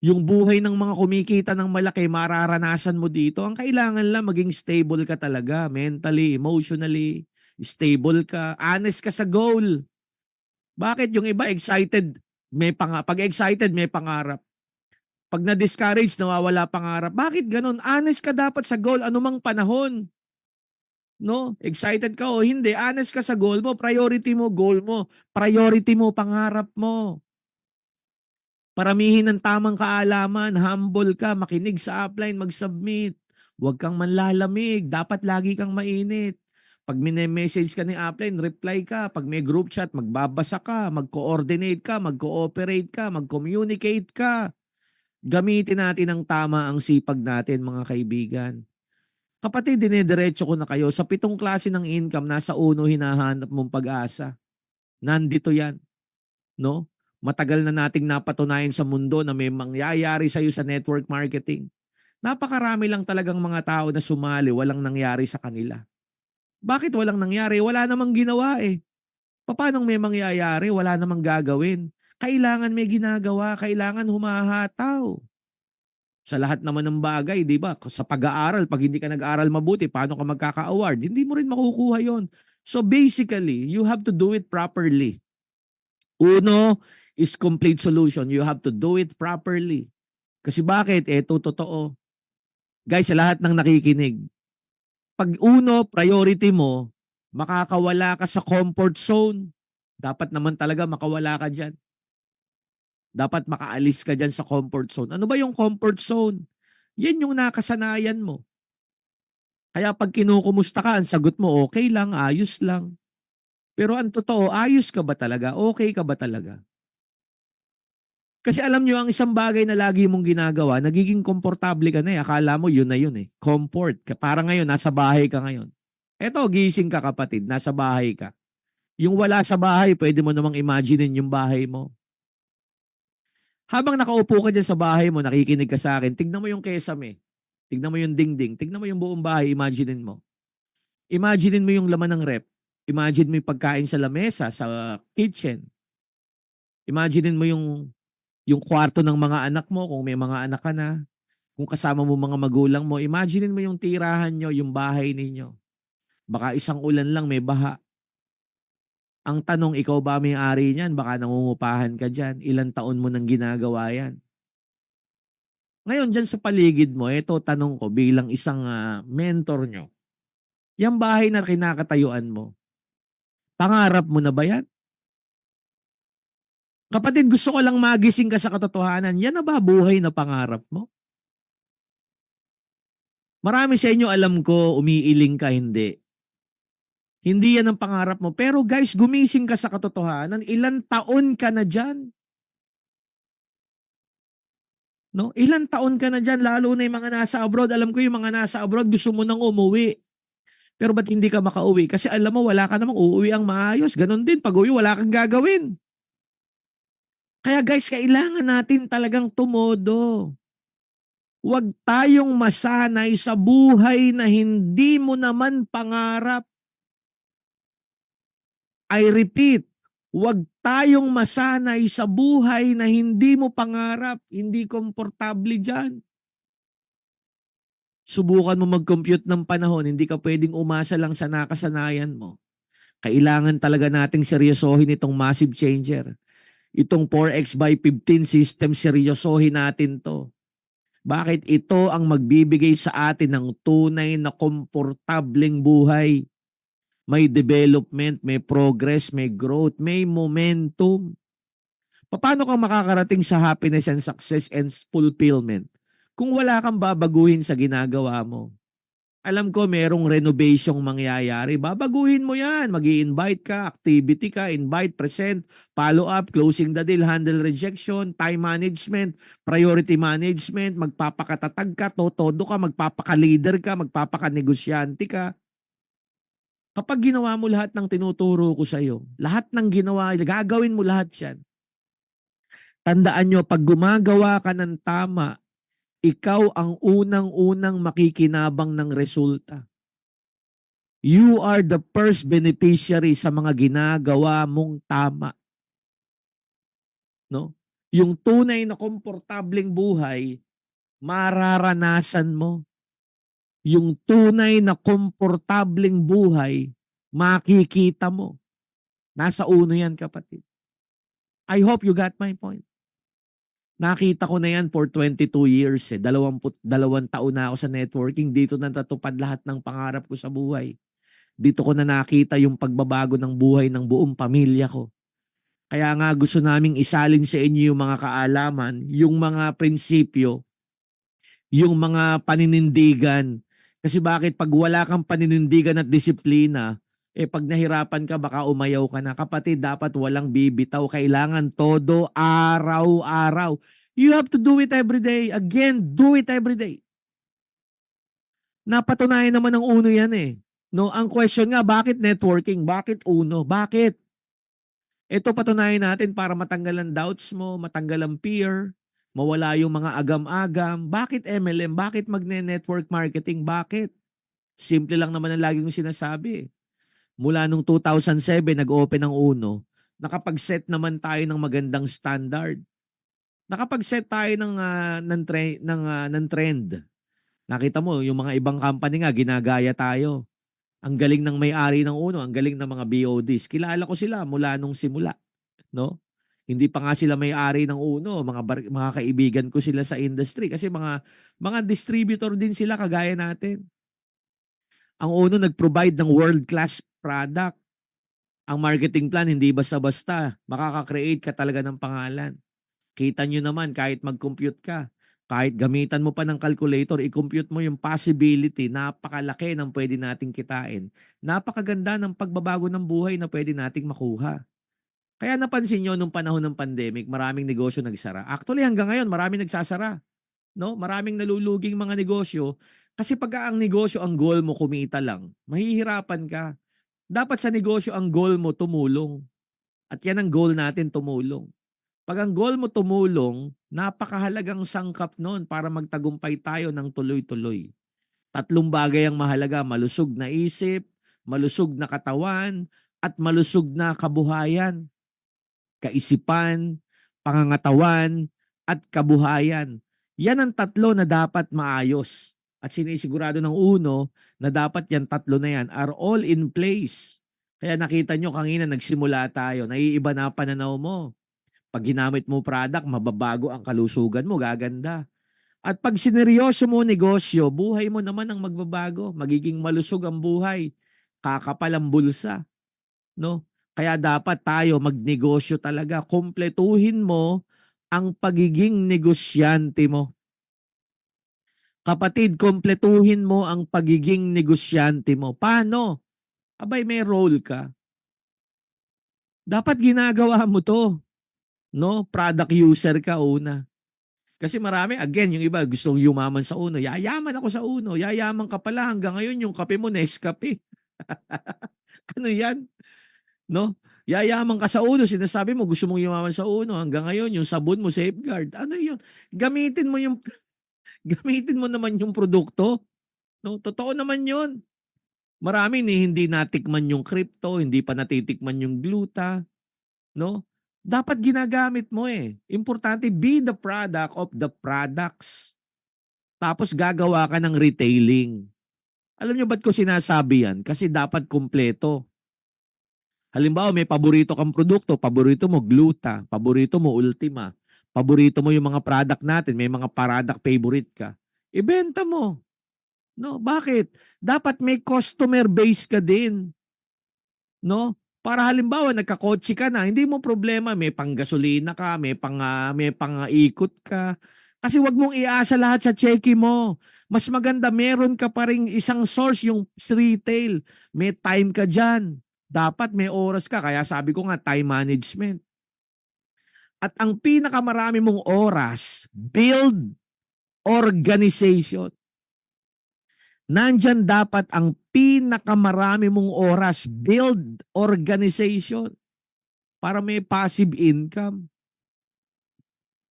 Yung buhay ng mga kumikita ng malaki, mararanasan mo dito. Ang kailangan lang, maging stable ka talaga. Mentally, emotionally, stable ka. Honest ka sa goal. Bakit yung iba excited? Pag excited, may pangarap. Pag na-discourage, nawawala pangarap. Bakit ganun? Honest ka dapat sa goal anumang panahon. No? Excited ka o hindi, honest ka sa goal mo, priority mo, goal mo, priority mo, pangarap mo. Paramihin ng tamang kaalaman, humble ka, makinig sa upline, mag-submit. Huwag kang manlalamig, dapat lagi kang mainit. Pag message ka ni upline, reply ka. Pag may group chat, magbabasa ka, mag-coordinate ka, mag-cooperate ka, mag-communicate ka. Gamitin natin ng tama ang sipag natin, mga kaibigan. Kapatid, dinediretso ko na kayo. Sa 7 klase ng income, nasa 1 hinahanap mong pag-asa. Nandito yan. No? Matagal na nating napatunayan sa mundo na may mangyayari sa'yo sa network marketing. Napakarami lang talagang mga tao na sumali, walang nangyari sa kanila. Bakit walang nangyari? Wala namang ginawa eh. Paano may mangyayari? Wala namang gagawin. Kailangan may ginagawa, kailangan humahataw. Sa lahat naman ng bagay, di ba? Sa pag-aaral, pag hindi ka nag-aaral mabuti, paano ka magkaka-award? Hindi mo rin makukuha yon. So basically, you have to do it properly. Uno is complete solution. You have to do it properly. Kasi bakit? Ito totoo. Guys, sa lahat ng nakikinig, pag uno, priority mo, makakawala ka sa comfort zone. Dapat naman talaga makawala ka dyan. Dapat makaalis ka dyan sa comfort zone. Ano ba yung comfort zone? Yan yung nakasanayan mo. Kaya pag kinukumusta ka, ang sagot mo, okay lang, ayos lang. Pero ang totoo, ayos ka ba talaga? Okay ka ba talaga? Kasi alam nyo, ang isang bagay na lagi mong ginagawa, nagiging komportable ka na eh. Akala mo yun na yun eh. Comfort. Parang ngayon, nasa bahay ka ngayon. Eto, gising ka kapatid, nasa bahay ka. Yung wala sa bahay, pwede mo namang imaginein yung bahay mo. Habang nakaupo ka dyan sa bahay mo, nakikinig ka sa akin, tignan mo yung kesame. Tignan mo yung dingding. Tignan mo yung buong bahay, imaginein mo. Imaginein mo yung laman ng rep. Imagine mo yung pagkain sa lamesa, sa kitchen. Imaginein mo yung kwarto ng mga anak mo, kung may mga anak ka na. Kung kasama mo mga magulang mo, imaginein mo yung tirahan nyo, yung bahay ninyo. Baka isang ulan lang, may baha. Ang tanong, ikaw ba may-ari niyan? Baka nangungupahan ka dyan. Ilang taon mo nang ginagawa yan? Ngayon, dyan sa paligid mo, ito tanong ko bilang isang mentor nyo. Yung bahay na kinakatayuan mo, pangarap mo na ba yan? Kapatid, gusto ko lang magising ka sa katotohanan. Yan na ba buhay na pangarap mo? Marami sa inyo alam ko, umiiling ka, hindi. Hindi yan ang pangarap mo. Pero guys, gumising ka sa katotohanan. Ilan taon ka na dyan? No? Ilan taon ka na dyan? Lalo na yung mga nasa abroad. Alam ko yung mga nasa abroad, gusto mo nang umuwi. Pero ba't hindi ka makauwi? Kasi alam mo, wala ka namang uuwi ang maayos. Ganon din, pag uwi, wala kang gagawin. Kaya guys, kailangan natin talagang tumodo. Huwag tayong masanay sa buhay na hindi mo naman pangarap. I repeat, huwag tayong masanay sa buhay na hindi mo pangarap, hindi komportable dyan. Subukan mo mag-compute ng panahon, hindi ka pwedeng umasa lang sa nakasanayan mo. Kailangan talaga nating seryosohin itong massive changer. Itong 4x by 15 system, seryosohin natin to. Bakit? Ito ang magbibigay sa atin ng tunay na komportableng buhay. May development, may progress, may growth, may momentum. Paano ka makakarating sa happiness and success and fulfillment kung wala kang babaguhin sa ginagawa mo? Alam ko merong renovasyong mangyayari. Babaguhin mo yan. Mag-i-invite ka, activity ka, invite, present, follow up, closing the deal, handle rejection, time management, priority management, magpapakatatag ka, totodo ka, magpapaka-leader ka, magpapaka-negosyante ka. Kapag ginawa mo lahat ng tinuturo ko sa iyo, lahat ng ginawa, gagawin mo lahat yan. Tandaan nyo, pag gumagawa ka ng tama, ikaw ang unang-unang makikinabang ng resulta. You are the first beneficiary sa mga ginagawa mong tama. No? Yung tunay na komportableng buhay, mararanasan mo. Yung tunay na komportableng buhay, makikita mo. Nasa uno yan, kapatid. I hope you got my point. Nakita ko na yan for 22 years. 22 taon na ako sa networking. Dito na natupad lahat ng pangarap ko sa buhay. Dito ko na nakita yung pagbabago ng buhay ng buong pamilya ko. Kaya nga gusto naming isalin sa inyo yung mga kaalaman, yung mga prinsipyo, yung mga paninindigan. Kasi bakit pag wala kang paninindigan at disiplina, pag nahirapan ka, baka umayaw ka na. Kapatid, dapat walang bibitaw. Kailangan todo araw-araw. You have to do it every day. Again, do it every day. Napatunayan naman ng uno yan eh. No, ang question nga, bakit networking? Bakit uno? Bakit? Ito patunayan natin para matanggal ang doubts mo, matanggal ang fear, mawala yung mga agam-agam. Bakit MLM? Bakit magne-network marketing? Bakit? Simple lang naman ang lagi kong sinasabi. Mula nung 2007, nag-open ang uno, nakapag-set naman tayo ng magandang standard. Nakapag-set tayo ng trend. Nakita mo, yung mga ibang company nga, ginagaya tayo. Ang galing ng may-ari ng uno, ang galing ng mga BODs. Kilala ko sila mula nung simula, no? Hindi pa nga sila may-ari ng uno, mga kaibigan ko sila sa industry kasi mga distributor din sila kagaya natin. Ang uno nag-provide ng world-class product. Ang marketing plan hindi basta-basta. Makaka-create ka talaga ng pangalan. Kita nyo naman kahit mag-compute ka, kahit gamitan mo pa ng calculator, i-compute mo yung possibility, napakalaki ng pwede nating kitain. Napakaganda ng pagbabago ng buhay na pwede nating makuha. Kaya napansin nyo nung panahon ng pandemic, maraming negosyo nagsara. Actually hanggang ngayon, maraming nagsasara. No? Maraming naluluging mga negosyo. Kasi pag ang negosyo, ang goal mo kumita lang, mahihirapan ka. Dapat sa negosyo, ang goal mo tumulong. At yan ang goal natin, tumulong. Pag ang goal mo tumulong, napakahalagang sangkap noon para magtagumpay tayo ng tuloy-tuloy. 3 bagay ang mahalaga, malusog na isip, malusog na katawan, at malusog na kabuhayan. Kaisipan, pangangatawan, at kabuhayan. Yan ang 3 na dapat maayos. At sinisigurado ng uno na dapat yan 3 na yan are all in place. Kaya nakita nyo kanina nagsimula tayo, naiiba na pananaw mo. Pag ginamit mo product, mababago ang kalusugan mo, gaganda. At pag sineryoso mo negosyo, buhay mo naman ang magbabago. Magiging malusog ang buhay. Kakapal ang bulsa. No? Kaya dapat tayo magnegosyo talaga. Kumpletuhin mo ang pagiging negosyante mo. Kapatid, kumpletuhin mo ang pagiging negosyante mo. Paano? Abay, may role ka. Dapat ginagawa mo to. No, product user ka una. Kasi marami, again, yung iba gustong yumaman sa uno. Yayaman ako sa uno. Yayaman ka pala hanggang ngayon yung kape mo Nescafe. Ano yan? No? Yayaman ka sa uno. Sinasabi mo gusto mong yumaman sa uno. Hanggang ngayon yung sabon mo Safeguard. Ano yun? Gamitin mo yung gamitin mo naman yung produkto. No? Totoo naman yun. Marami hindi natikman yung crypto, hindi pa natitikman yung gluta. No? Dapat ginagamit mo eh. Importante, be the product of the products. Tapos gagawa ka ng retailing. Alam nyo ba't ko sinasabi yan? Kasi dapat kumpleto. Halimbawa, may paborito kang produkto, paborito mo Gluta, paborito mo Ultima, paborito mo yung mga product natin, may mga product favorite ka. Ibenta mo. No, bakit? Dapat may customer base ka din. No? Para halimbawa nagkakotse ka na, hindi mo problema, may panggasolina ka, may pang-ikot ka. Kasi wag mong iasa lahat sa cheque mo. Mas maganda meron ka pa ring isang source, yung retail. May time ka diyan. Dapat may oras ka, kaya sabi ko nga time management. At ang pinakamarami mong oras, build organization. Nandyan dapat ang pinakamarami mong oras, build organization para may passive income.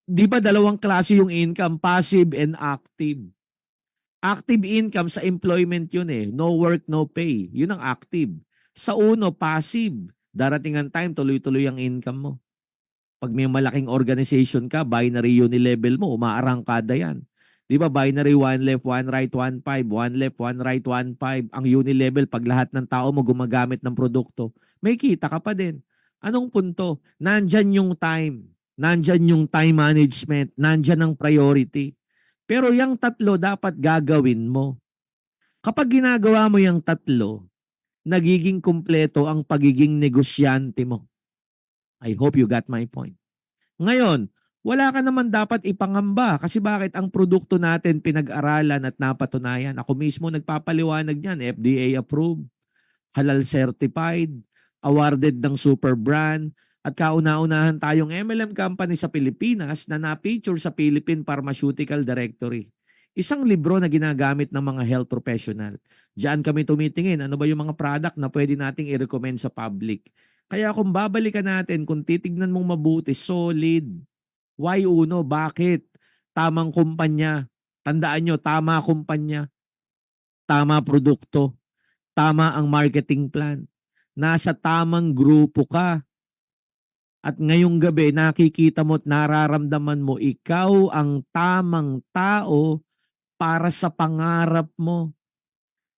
Di ba 2 klase yung income, passive and active? Active income sa employment yun eh. No work, no pay. Yun ang active. Sa uno, passive. Darating ang time, tuloy-tuloy ang income mo. Pag may malaking organization ka, binary unilevel mo, umaarangkada yan. Di ba binary 1 left, 1 right, 1 5, 1 left, 1 right, 1 5. Ang unilevel, pag lahat ng tao mo gumagamit ng produkto, may kita ka pa din. Anong punto? Nandyan yung time. Nandyan yung time management. Nandyan ang priority. Pero yung tatlo dapat gagawin mo. Kapag ginagawa mo yung tatlo, nagiging kumpleto ang pagiging negosyante mo. I hope you got my point. Ngayon, wala ka naman dapat ipangamba kasi bakit ang produkto natin pinag-aralan at napatunayan. Ako mismo nagpapaliwanag niyan, FDA approved, halal certified, awarded ng super brand, at kauna-unahan tayong MLM company sa Pilipinas na na-feature sa Philippine Pharmaceutical Directory. Isang libro na ginagamit ng mga health professional. Diyan kami tumitingin, ano ba yung mga product na pwede nating i-recommend sa public. Kaya kung babalikan natin, kung titignan mong mabuti, solid. Why uno? Bakit? Tamang kumpanya. Tandaan nyo, tama kumpanya, tama produkto, tama ang marketing plan. Nasa tamang grupo ka. At ngayong gabi, nakikita mo at nararamdaman mo, ikaw ang tamang tao para sa pangarap mo.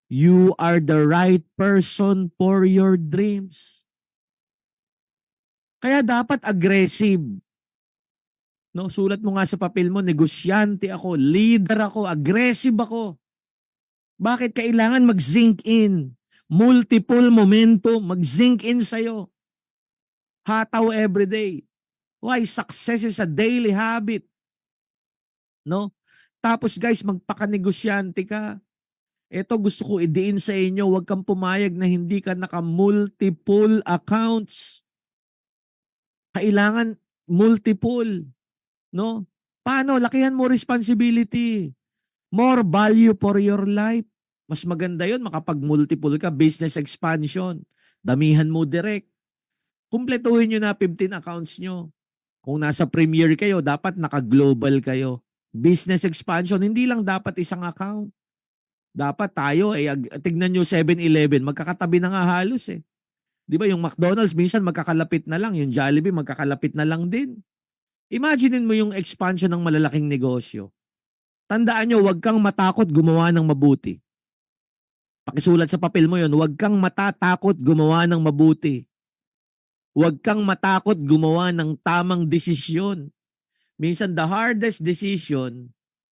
You are the right person for your dreams. Kaya dapat aggressive. No, sulat mo nga sa papel mo, negosyante ako, leader ako, aggressive ako. Bakit kailangan mag-zinc in? Multiple momentum, mag-zinc in sa'yo. Hataw everyday. Why? Success is a daily habit. No? Tapos guys, magpaka-negosyante ka. Ito gusto ko idiin sa inyo, huwag kang pumayag na hindi ka naka-multiple accounts. Kailangan multiple. No? Paano? Lakihan mo responsibility. More value for your life. Mas maganda yun, makapag-multiple ka, business expansion. Damihan mo direct. Kumpletuhin nyo na 15 accounts nyo. Kung nasa premier kayo, dapat naka-global kayo. Business expansion, hindi lang dapat isang account. Dapat tayo, tignan nyo 7-Eleven, magkakatabi na nga halos eh. Di ba yung McDonald's, minsan magkakalapit na lang. Yung Jollibee, magkakalapit na lang din. Imaginein mo yung expansion ng malalaking negosyo. Tandaan nyo, huwag kang matakot gumawa ng mabuti. Pakisulat sa papel mo yon, huwag kang matatakot gumawa ng mabuti. Huwag kang matakot gumawa ng tamang desisyon. Minsan, the hardest decision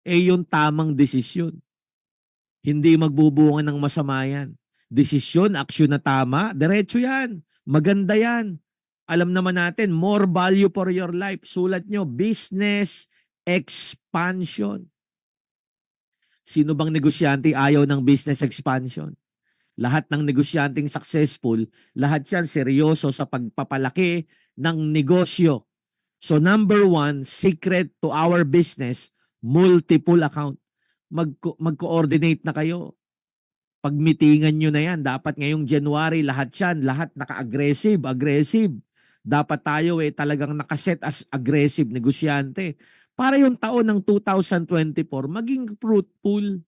ay yung tamang desisyon. Hindi magbubunga ng masama yan. Desisyon, aksyon na tama, diretso yan. Maganda yan. Alam naman natin, more value for your life. Sulat nyo, business expansion. Sino bang negosyante ayaw ng business expansion? Lahat ng negosyanteng successful, lahat yan seryoso sa pagpapalaki ng negosyo. So number one, secret to our business, multiple account. Mag-coordinate na kayo. Pag-meetingan nyo na yan, dapat ngayong January, lahat yan, lahat naka-aggressive, aggressive. Dapat tayo talagang nakaset as aggressive negosyante. Para yung taon ng 2024, maging fruitful,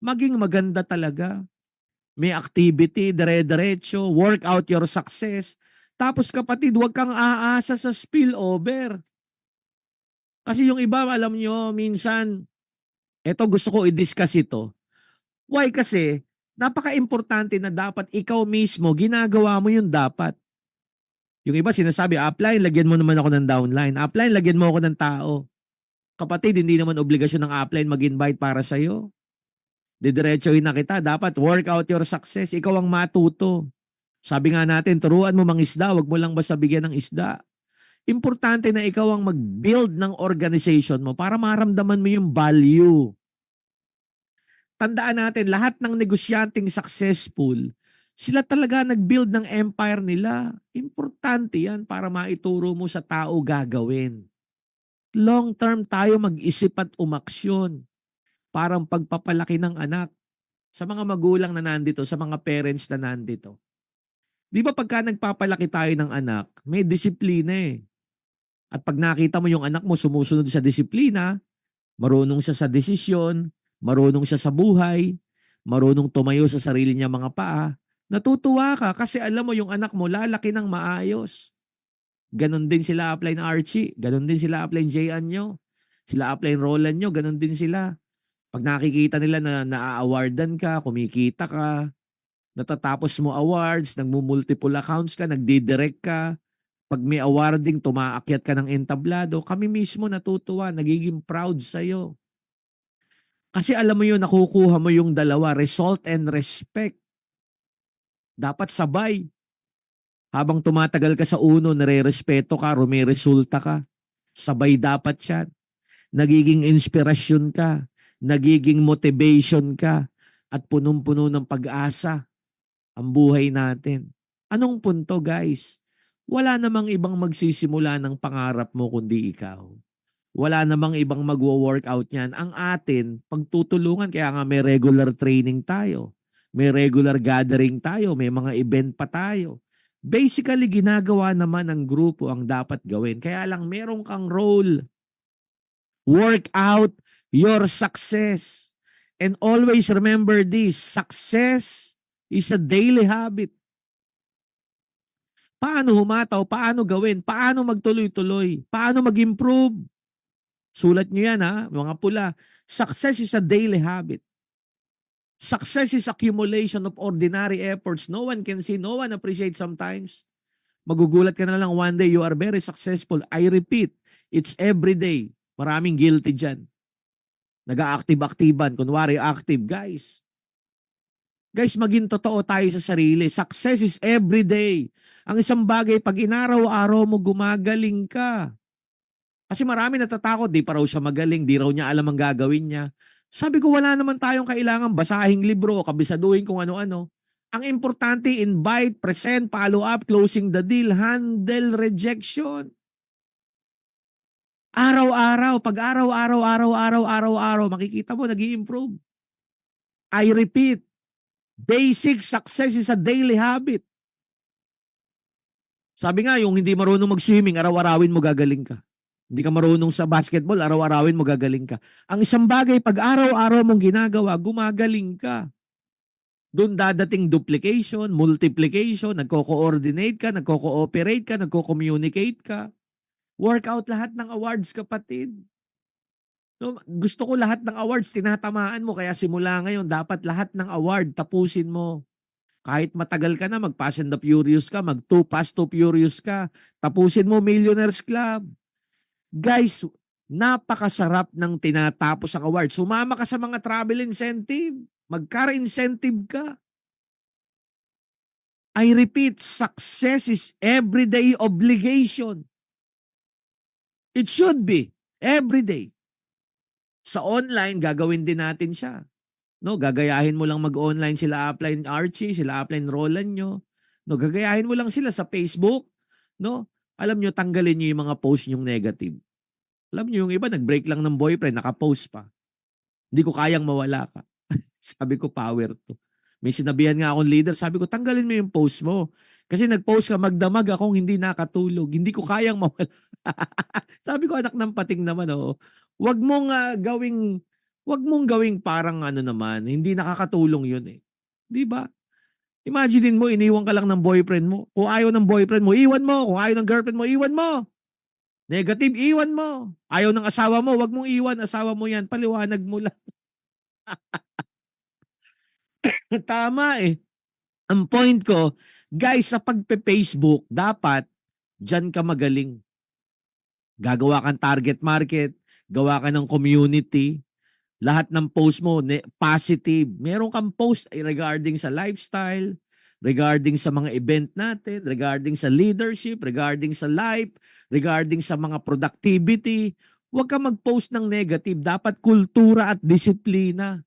maging maganda talaga. May activity, dire-diretso, work out your success. Tapos kapatid, huwag kang aasa sa spillover. Kasi yung iba, alam nyo, minsan, eto gusto ko i-discuss ito. Why? Kasi, napaka-importante na dapat ikaw mismo, ginagawa mo yung dapat. Yung iba sinasabi, upline, lagyan mo naman ako ng downline. Upline, lagyan mo ako ng tao. Kapatid, hindi naman obligasyon ng upline mag-invite para sa'yo. Didiretsohin na kita. Dapat work out your success. Ikaw ang matuto. Sabi nga natin, turuan mo mangisda, wag mo lang basta bigyan ng isda. Importante na ikaw ang mag-build ng organization mo para maramdaman mo yung value. Tandaan natin, lahat ng negosyanteng successful, sila talaga nag-build ng empire nila. Importante yan para maituro mo sa tao gagawin. Long term tayo mag-isip at umaksyon. Parang pagpapalaki ng anak sa mga magulang na nandito, sa mga parents na nandito. Di ba pagka nagpapalaki tayo ng anak, may disiplina eh. At pag nakita mo yung anak mo sumusunod sa disiplina, marunong siya sa desisyon, marunong siya sa buhay, marunong tumayo sa sarili niya mga paa, natutuwa ka kasi alam mo yung anak mo lalaki ng maayos. Ganon din sila apply ng Archie, ganon din sila apply ng Jay Anyo, sila apply ng Roland nyo, ganon din sila. Pag nakikita nila na na-awardan ka, kumikita ka, natatapos mo awards, nagmumultiple accounts ka, nagdidirect ka, Pag may awarding, tumaakyat ka ng entablado, kami mismo natutuwa, nagiging proud sa'yo. Kasi alam mo yun, nakukuha mo yung dalawa, result and respect. Dapat sabay. Habang tumatagal ka sa uno, nare-respeto ka, rumiresulta ka. Sabay dapat yan. Nagiging inspirasyon ka, nagiging motivation ka, at punong-puno ng pag-asa ang buhay natin. Anong punto, guys? Wala namang ibang magsisimula ng pangarap mo kundi ikaw. Wala namang ibang magwo-workout niyan. Ang atin, pagtutulungan, kaya nga may regular training tayo. May regular gathering tayo, may mga event pa tayo. Basically, ginagawa naman ng grupo ang dapat gawin. Kaya lang meron kang role. Work out your success. And always remember this, success is a daily habit. Paano humataw? Paano gawin? Paano magtuloy-tuloy? Paano mag-improve? Sulat nyo yan ha, mga pula. Success is a daily habit. Success is accumulation of ordinary efforts. No one can see, no one appreciates sometimes. Magugulat ka na lang one day, you are very successful. I repeat, it's every day. Maraming guilty dyan. Nag-a-active-activan. Kunwari, active. Guys, maging totoo tayo sa sarili. Success is every day. Ang isang bagay, pag inaraw-araw mo, gumagaling ka. Kasi marami natatakot, di pa raw siya magaling, di raw niya alam ang gagawin niya. Sabi ko, wala naman tayong kailangan basahing libro o kabisaduhin kung ano-ano. Ang importante, invite, present, follow up, closing the deal, handle rejection. Araw-araw, pag araw-araw, makikita mo, nag-i-improve. I repeat, basic success is a daily habit. Sabi nga, yung hindi marunong mag-swimming, araw-arawin mo gagaling ka. Hindi ka marunong sa basketball, araw-arawin mo gagaling ka. Ang isang bagay, pag araw-araw mong ginagawa, gumagaling ka. Doon dadating duplication, multiplication, nagko-coordinate ka, nagko-cooperate ka, nagko-communicate ka. Workout lahat ng awards, kapatid. No, gusto ko lahat ng awards, tinatamaan mo. Kaya simula ngayon, dapat lahat ng award, tapusin mo. Kahit matagal ka na, mag-Fast and the Furious ka, mag-Fast to Furious ka, tapusin mo Millionaires Club. Guys, napakasarap ng tinatapos ang award. Sumama ka sa mga travel incentive. Mag-car incentive ka. I repeat, success is everyday obligation. It should be. Everyday. Sa online, gagawin din natin siya. No, gagayahin mo lang mag-online sila upline Archie, sila upline Roland nyo. No, gagayahin mo lang sila sa Facebook. No, alam nyo, tanggalin nyo yung mga post nyong negative. Alam nyo, yung iba, nag-break lang ng boyfriend, naka-post pa. Hindi ko kayang mawala ka. Sabi ko, power to. May sinabihan nga akong leader, sabi ko, tanggalin mo yung post mo. Kasi nag-post ka, magdamag akong hindi nakatulog. Hindi ko kayang mawala. Sabi ko, anak ng pating naman, oh. Wag mong gawing parang ano naman, hindi nakakatulong yun eh. Di ba? Imaginein mo, iniwan ka lang ng boyfriend mo. Kung ayaw ng boyfriend mo, iwan mo. Kung ayaw ng girlfriend mo, iwan mo. Negative, iwan mo. Ayaw ng asawa mo, wag mong iwan. Asawa mo yan, paliwanag mo lang. Tama eh. Ang point ko, guys, sa pagpe-Facebook, dapat dyan ka magaling. Gagawa kang target market, gawa ka ng community, lahat ng post mo, positive. Meron kang post regarding sa lifestyle, regarding sa mga event natin, regarding sa leadership, regarding sa life, regarding sa mga productivity. Huwag ka mag-post ng negative. Dapat kultura at disiplina.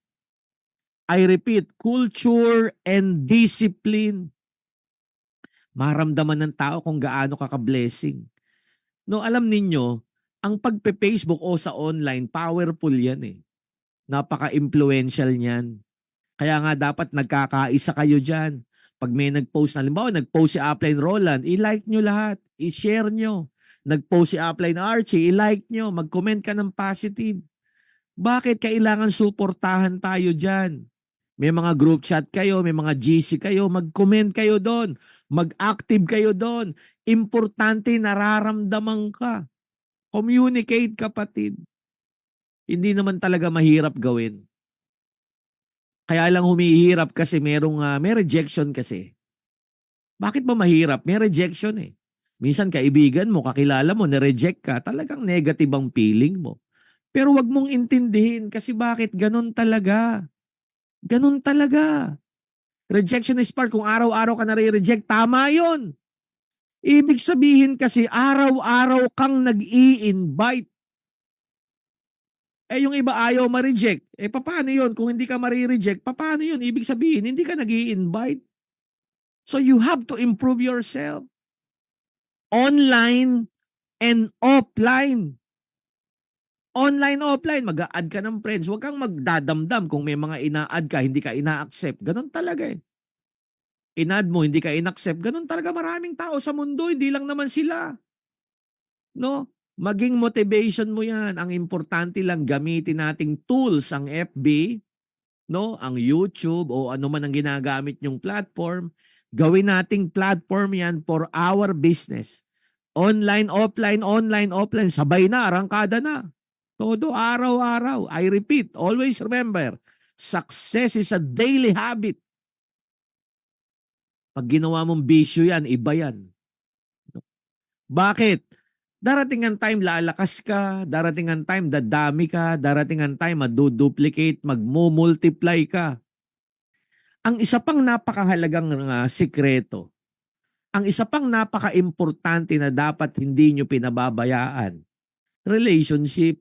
I repeat, culture and discipline. Maramdaman ng tao kung gaano ka ka-blessing. No, alam ninyo, ang pagpe-Facebook o sa online, powerful yan eh. Napaka-influential niyan. Kaya nga dapat nagkakaisa kayo dyan. Pag may nag-post, halimbawa nag-post si Upline Roland, i-like nyo lahat, i-share nyo. Nag-post si Upline Archie, i-like nyo, mag-comment ka ng positive. Bakit kailangan suportahan tayo dyan? May mga group chat kayo, may mga GC kayo, mag-comment kayo doon, mag-active kayo doon. Importante, nararamdaman ka. Communicate, kapatid. Hindi naman talaga mahirap gawin. Kaya lang humihirap kasi may rejection kasi. Bakit ba mahirap? May rejection eh. Minsan kaibigan mo, kakilala mo, na-reject ka, talagang negative ang feeling mo. Pero wag mong intindihin kasi bakit ganun talaga. Ganun talaga. Rejection is part. Kung araw-araw ka nare-reject, tama yun. Ibig sabihin kasi araw-araw kang nag-i-invite. Yung iba ayaw ma-reject. Paano yun? Kung hindi ka ma-reject, paano yun? Ibig sabihin, hindi ka nag-i-invite. So you have to improve yourself. Online and offline. Online, offline, mag-a-add ka ng friends. Huwag kang magdadamdam kung may mga ina-add ka, hindi ka ina-accept. Ganun talaga eh. In-add mo, hindi ka in-accept. Ganun talaga maraming tao sa mundo, hindi lang naman sila. No? Maging motivation mo yan. Ang importante lang gamitin nating tools ang FB, no? Ang YouTube o ano man ang ginagamit yung platform. Gawin nating platform yan for our business. Online, offline, sabay na, arangkada na. Todo araw-araw. I repeat, always remember, success is a daily habit. Pag ginawa mong bisyo yan, iba yan. Bakit? Darating ang time lalakas ka, darating ang time dadami ka, darating ang time maduduplicate, magmumultiply ka. Ang isa pang napakahalagang sikreto, ang isa pang napaka-importante na dapat hindi nyo pinababayaan, relationship.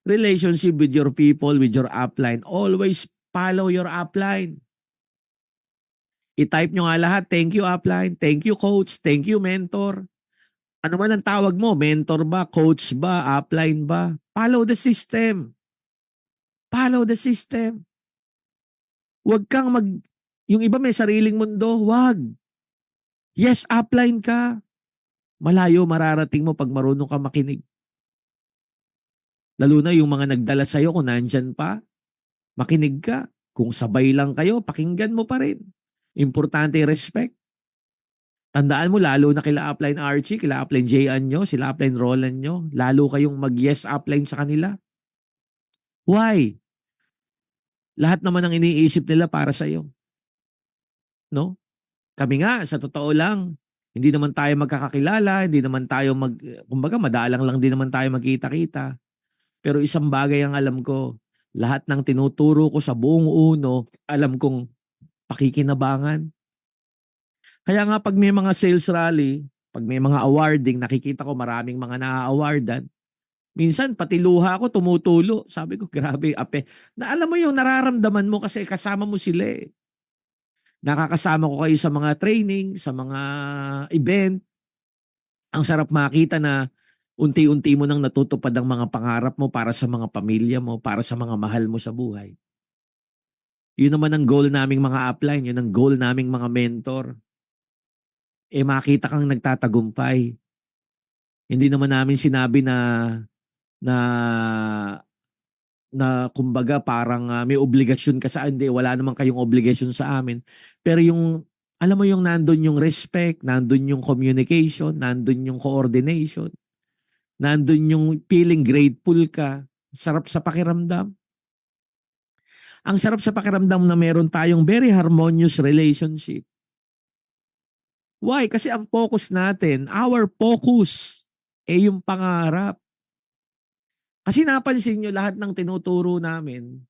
Relationship with your people, with your upline. Always follow your upline. I-type nyo nga lahat, thank you upline, thank you coach, thank you mentor. Ano man ang tawag mo, mentor ba, coach ba, upline ba? Follow the system. Follow the system. Huwag kang yung iba may sariling mundo, wag. Yes, upline ka. Malayo mararating mo pag marunong ka makinig. Lalo na yung mga nagdala sa'yo kung nandyan pa, makinig ka. Kung sabay lang kayo, pakinggan mo pa rin. Importante respect. Tandaan mo, lalo na kila upline Archie, kila upline Jayan nyo, sila upline Roland nyo, lalo kayong mag-yes upline sa kanila. Why? Lahat naman ang iniisip nila para sa iyo. No? Kami nga, sa totoo lang, hindi naman tayo magkakakilala, hindi naman tayo kumbaga madalang lang din naman tayo magkita-kita. Pero isang bagay ang alam ko, lahat ng tinuturo ko sa buong uno, alam kong pakikinabangan. Kaya nga pag may mga sales rally, pag may mga awarding, nakikita ko maraming mga na-awardan. Minsan pati luha ko tumutulo. Sabi ko, grabe, ape. Na alam mo yung nararamdaman mo kasi kasama mo sila eh. Nakakasama ko kayo sa mga training, sa mga event. Ang sarap makita na unti-unti mo nang natutupad ang mga pangarap mo para sa mga pamilya mo, para sa mga mahal mo sa buhay. Yun naman ang goal naming mga upline, yun ang goal naming mga mentor. Makita kang nagtatagumpay. Hindi naman namin sinabi na kumbaga parang may obligasyon ka sa hindi, wala naman kayong obligasyon sa amin. Pero yung alam mo yung nandun yung respect, nandun yung communication, nandun yung coordination, nandun yung feeling grateful ka. Sarap sa pakiramdam. Ang sarap sa pakiramdam na meron tayong very harmonious relationship. Why? Kasi ang focus natin, our focus, yung pangarap. Kasi napansin nyo lahat ng tinuturo namin,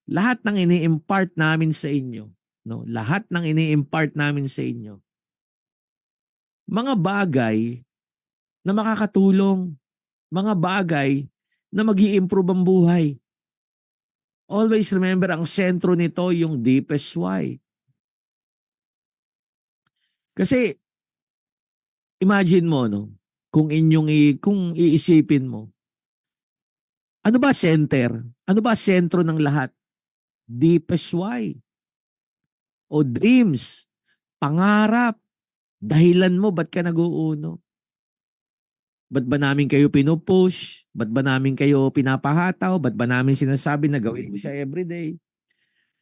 lahat ng ini-impart namin sa inyo, no? Lahat ng ini-impart namin sa inyo, mga bagay na makakatulong, mga bagay na mag-i-improve ang buhay. Always remember, ang sentro nito yung deepest why. Kasi imagine mo, no, kung iisipin mo, ano ba center? Ano ba sentro ng lahat? Deepest why. O dreams, pangarap, dahilan mo ba't ka nag-uuno? Ba't ba namin kayo pinupush? Ba't ba namin kayo pinapahataw? Ba't ba namin sinasabi na gawin mo siya everyday?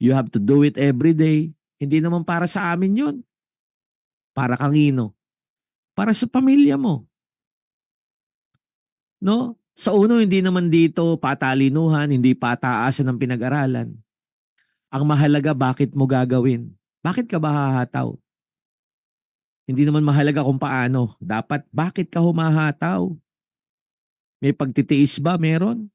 You have to do it everyday. Hindi naman para sa amin yun. Para kanino? Para sa pamilya mo. No? Sa uno, hindi naman dito patalinuhan, hindi pataasan ng pinag-aralan. Ang mahalaga, bakit mo gagawin? Bakit ka ba hahataw? Hindi naman mahalaga kung paano. Dapat bakit ka humahataw? May pagtitiis ba? Meron.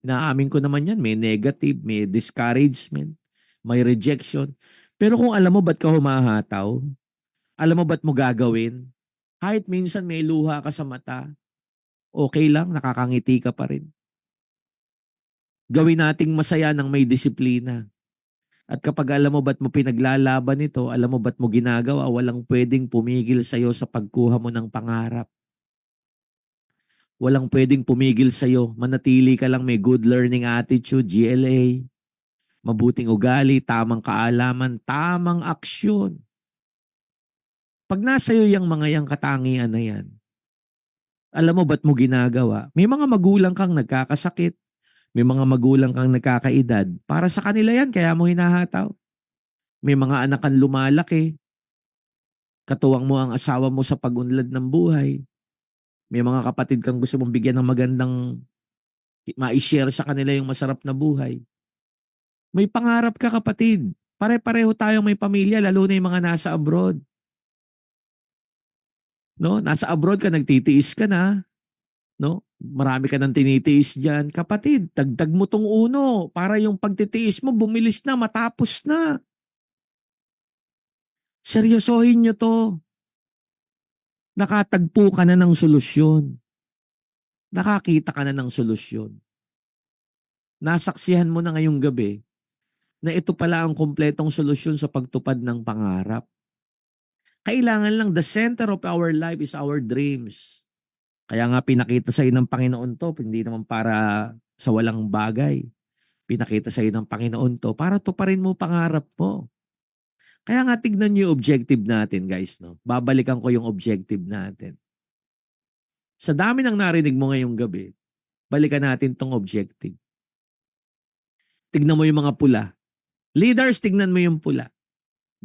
Inaamin ko naman yan. May negative, may discouragement, may rejection. Pero kung alam mo ba't ka humahataw, alam mo ba't mo gagawin, kahit minsan may luha ka sa mata, okay lang, nakakangiti ka pa rin. Gawin nating masaya ng may disiplina. At kapag alam mo ba't mo pinaglalaban ito, alam mo ba't mo ginagawa, walang pwedeng pumigil sa'yo sa pagkuha mo ng pangarap. Walang pwedeng pumigil sa'yo. Manatili ka lang may good learning attitude, GLA, mabuting ugali, tamang kaalaman, tamang aksyon. Pag nasa iyo yung mga yang katangian na yan, alam mo ba't mo ginagawa? May mga magulang kang nagkakasakit, may mga magulang kang nagkakaedad. Para sa kanila yan, kaya mo hinahataw. May mga anak kang lumalaki, katuwang mo ang asawa mo sa pag-unlad ng buhay. May mga kapatid kang gusto mong bigyan ng magandang ma-share sa kanila yung masarap na buhay. May pangarap ka kapatid. Pare-pareho tayong may pamilya, lalo na yung mga nasa abroad. No? Nasa abroad ka, nagtitiis ka na. No? Marami ka nang tinitiis dyan. Kapatid, dagdag mo tong uno para yung pagtitiis mo bumilis na, matapos na. Seryosohin nyo to. Nakatagpo ka na ng solusyon. Nakakita ka na ng solusyon. Nasaksihan mo na ngayong gabi na ito pala ang kumpletong solusyon sa pagtupad ng pangarap. Kailangan lang the center of our life is our dreams. Kaya nga pinakita sa iyo ng Panginoon to, hindi naman para sa walang bagay. Pinakita sa iyo ng Panginoon to para tuparin mo pangarap mo. Kaya nga tignan niyo yung objective natin, guys. No? Babalikan ko yung objective natin. Sa dami ng narinig mo ngayong gabi, balikan natin tong objective. Tignan mo yung mga pula. Leaders, tignan mo yung pula.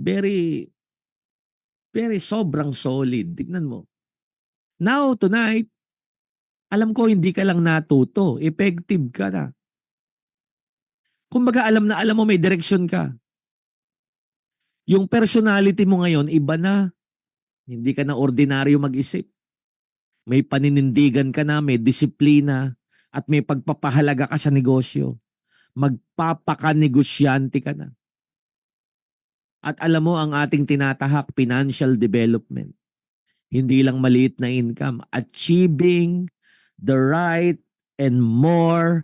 Very, very sobrang solid. Tignan mo. Now, tonight, alam ko hindi ka lang natuto. Effective ka na. Kumbaga alam na alam mo may direksyon ka. Yung personality mo ngayon, iba na. Hindi ka na ordinaryo mag-isip. May paninindigan ka na, may disiplina, at may pagpapahalaga ka sa negosyo. Magpapakanegosyante ka na. At alam mo ang ating tinatahak, financial development. Hindi lang maliit na income. Achieving the right and more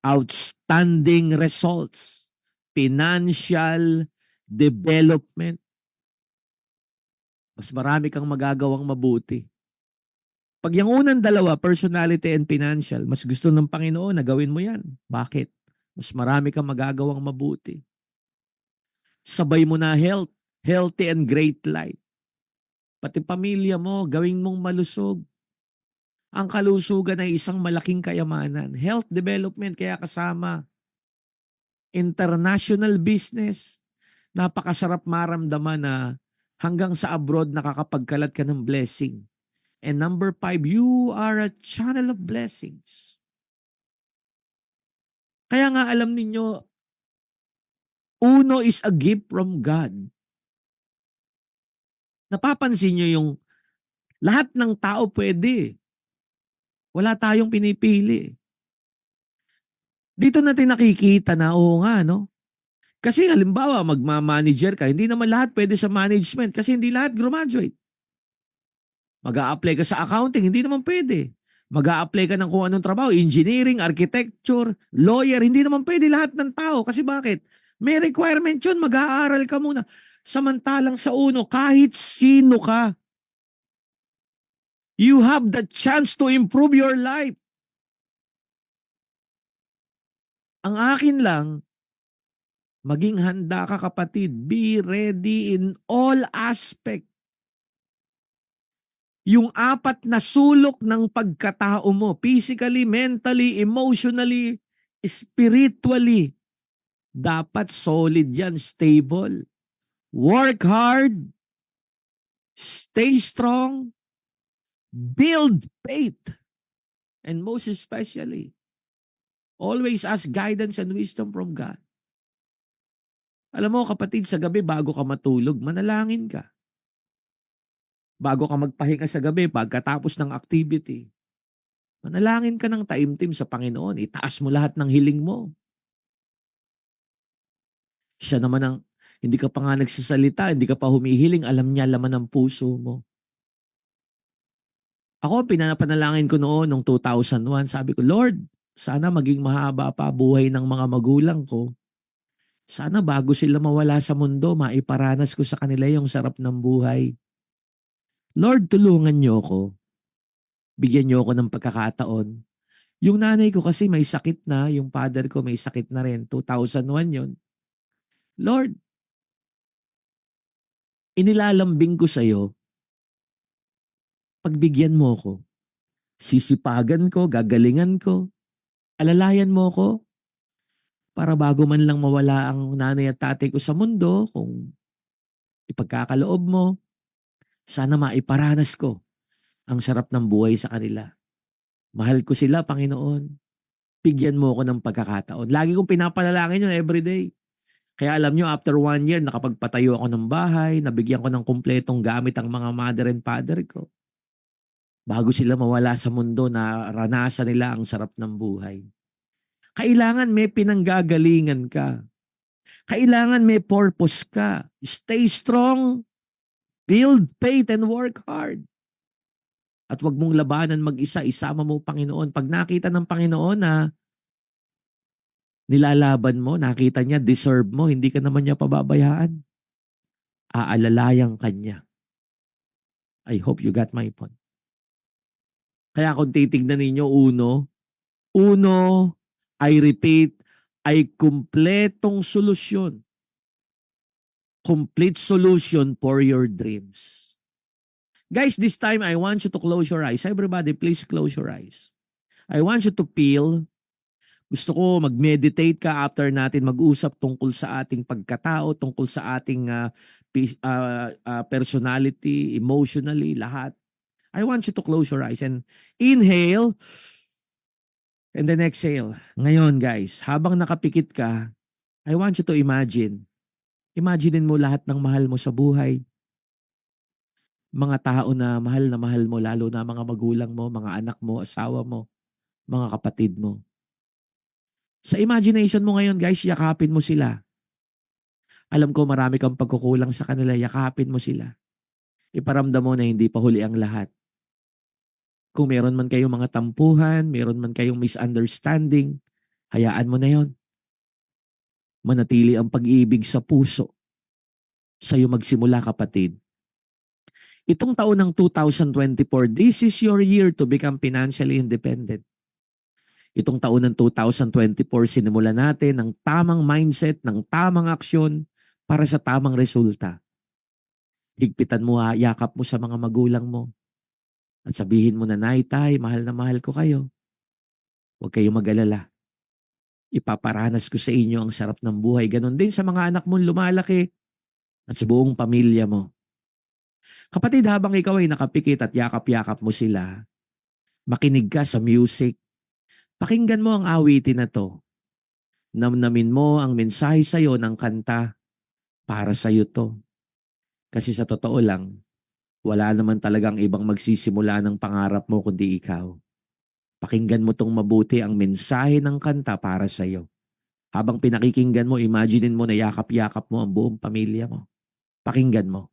outstanding results. Financial development. Mas marami kang magagawang mabuti. Pag yung unang dalawa, personality and financial, mas gusto ng Panginoon na gawin mo yan. Bakit? Mas marami kang magagawang mabuti. Sabay mo na health, healthy and great life. Pati pamilya mo, gawing mong malusog. Ang kalusugan ay isang malaking kayamanan. Health development, kaya kasama. International business. Napakasarap maramdaman na hanggang sa abroad nakakapagkalat ka ng blessing. And number 5, you are a channel of blessings. Kaya nga alam ninyo, uno is a gift from God. Napapansin nyo yung lahat ng tao pwede. Wala tayong pinipili. Dito natin nakikita na, oo nga, no? Kasi halimbawa, magma-manager ka, hindi naman lahat pwede sa management kasi hindi lahat graduate. Mag-a-apply ka sa accounting, hindi naman pwede. Mag-a-apply ka ng kung anong trabaho, engineering, architecture, lawyer, hindi naman pwede lahat ng tao. Kasi bakit? May requirement yun, mag-aaral ka muna. Samantalang sa uno, kahit sino ka, you have the chance to improve your life. Ang akin lang, maging handa ka kapatid. Be ready in all aspect. Yung 4 na sulok ng pagkatao mo, physically, mentally, emotionally, spiritually, dapat solid yan, stable. Work hard, stay strong, build faith, and most especially, always ask guidance and wisdom from God. Alam mo kapatid, sa gabi bago ka matulog, manalangin ka. bago ka magpahinga sa gabi, pagkatapos ng activity. Manalangin ka ng taimtim sa Panginoon. Itaas mo lahat ng hiling mo. Siya naman ang, hindi ka pa nga nagsasalita, hindi ka pa humihiling, alam niya laman ng puso mo. Ako, pinapanalangin ko noon, noong 2001, sabi ko, Lord, sana maging mahaba pa buhay ng mga magulang ko. Sana bago sila mawala sa mundo, maiparanas ko sa kanila yung sarap ng buhay. Lord, tulungan niyo ako. Bigyan niyo ako ng pagkakataon. Yung nanay ko kasi may sakit na, yung father ko may sakit na rin. 2001 yon. Lord, inilalambing ko sa'yo, pagbigyan mo ko. Sisipagan ko, gagalingan ko, alalayan mo ko, para bago man lang mawala ang nanay at tatay ko sa mundo, kung ipagkakaloob mo, sana maiparanas ko ang sarap ng buhay sa kanila. Mahal ko sila, Panginoon. Bigyan mo ako ng pagkakataon. Lagi kong pinapanalangin yun everyday. Kaya alam nyo, after 1 year, nakapagpatayo ako ng bahay, nabigyan ko ng kumpletong gamit ang mga mother and father ko. Bago sila mawala sa mundo, naranasan nila ang sarap ng buhay. Kailangan may pinanggagalingan ka. Kailangan may purpose ka. Stay strong, build faith, and work hard. At wag mong labanan mag-isa, isama mo Panginoon. Pag nakita ng Panginoon na nilalaban mo, nakita niya, deserve mo, hindi ka naman niya pababayaan, aalalayan ka niya. I hope you got my point. Kaya kung titignan ninyo, uno, I repeat, ay kumpletong solusyon. Complete solution for your dreams. Guys, this time I want you to close your eyes. Everybody, please close your eyes. I want you to feel. Gusto ko mag-meditate ka after natin mag-usap tungkol sa ating pagkatao, tungkol sa ating personality, emotionally, lahat. I want you to close your eyes and inhale and then exhale. Ngayon guys, habang nakapikit ka, I want you to imagine. Imaginein mo lahat ng mahal mo sa buhay. Mga tao na mahal mo, lalo na mga magulang mo, mga anak mo, asawa mo, mga kapatid mo. Sa imagination mo ngayon guys, yakapin mo sila. Alam ko marami kang pagkukulang sa kanila, yakapin mo sila. Iparamdam mo na hindi pa huli ang lahat. Kung meron man kayong mga tampuhan, meron man kayong misunderstanding, hayaan mo na yon. Manatili ang pag-ibig sa puso. Sa'yo magsimula kapatid. Itong taon ng 2024, this is your year to become financially independent. Itong taon ng 2024, sinimula natin ng tamang mindset, ng tamang aksyon para sa tamang resulta. Higpitan mo, yakap mo sa mga magulang mo. At sabihin mo na, Nay, Tay, mahal na mahal ko kayo. Huwag kayong mag-alala. Ipaparanas ko sa inyo ang sarap ng buhay. Ganon din sa mga anak mong lumalaki at sa buong pamilya mo. Kapatid, habang ikaw ay nakapikit at yakap-yakap mo sila, makinig ka sa music. Pakinggan mo ang awitin na to. Namnamin mo ang mensahe sa'yo ng kanta. Para sa'yo to. Kasi sa totoo lang, wala naman talagang ibang magsisimula ng pangarap mo kundi ikaw. Pakinggan mo tong mabuti ang mensahe ng kanta para sa'yo. Habang pinakikinggan mo, imaginein mo na yakap-yakap mo ang buong pamilya mo. Pakinggan mo.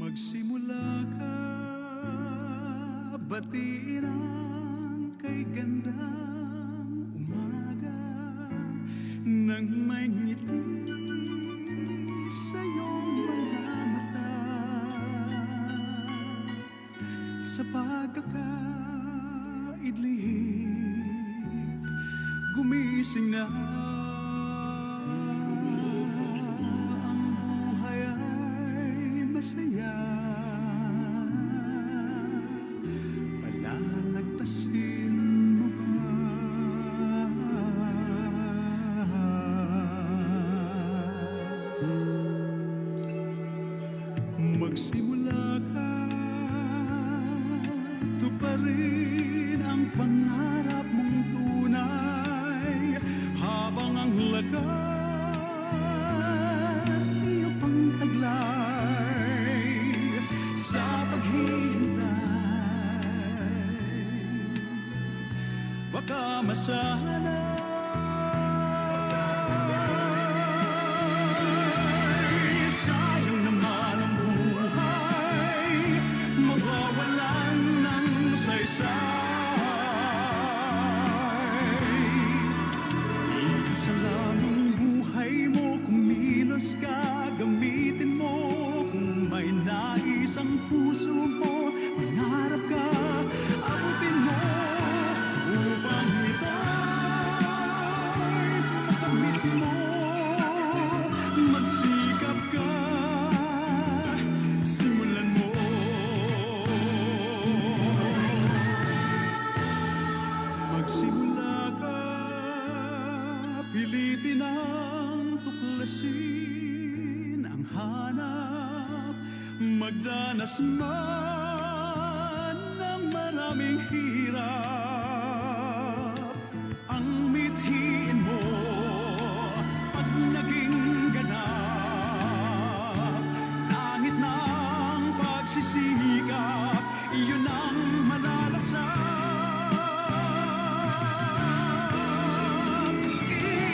Magsimula ka, batiin ang kay gandang umaga, nang may ngiti sa iyong mga mata. Sa pagkakaidlip, gumising na. Masaya, palalagpasin mo magsimula ka, tuparin ang pangarap mong tunay, habang ang lakas iyo pang taglay sa paghihintay. Baka masanay, sayang naman ang buhay, mawawalan ng saysay. Isa lang ang buhay mo, kumilos ka, gamitin mo. Kung may nais ang puso mo, mangarap ka, abutin mo, upang ito'y makamit mo. Magsikap ka, simulan mo. Magsimula ka, pilitin ang tuklasin ang hanap, magdanas man ng maraming hirap. Ang mithiin mo pag naging ganap, langit ng pagsisikap, iyon ang malalasap.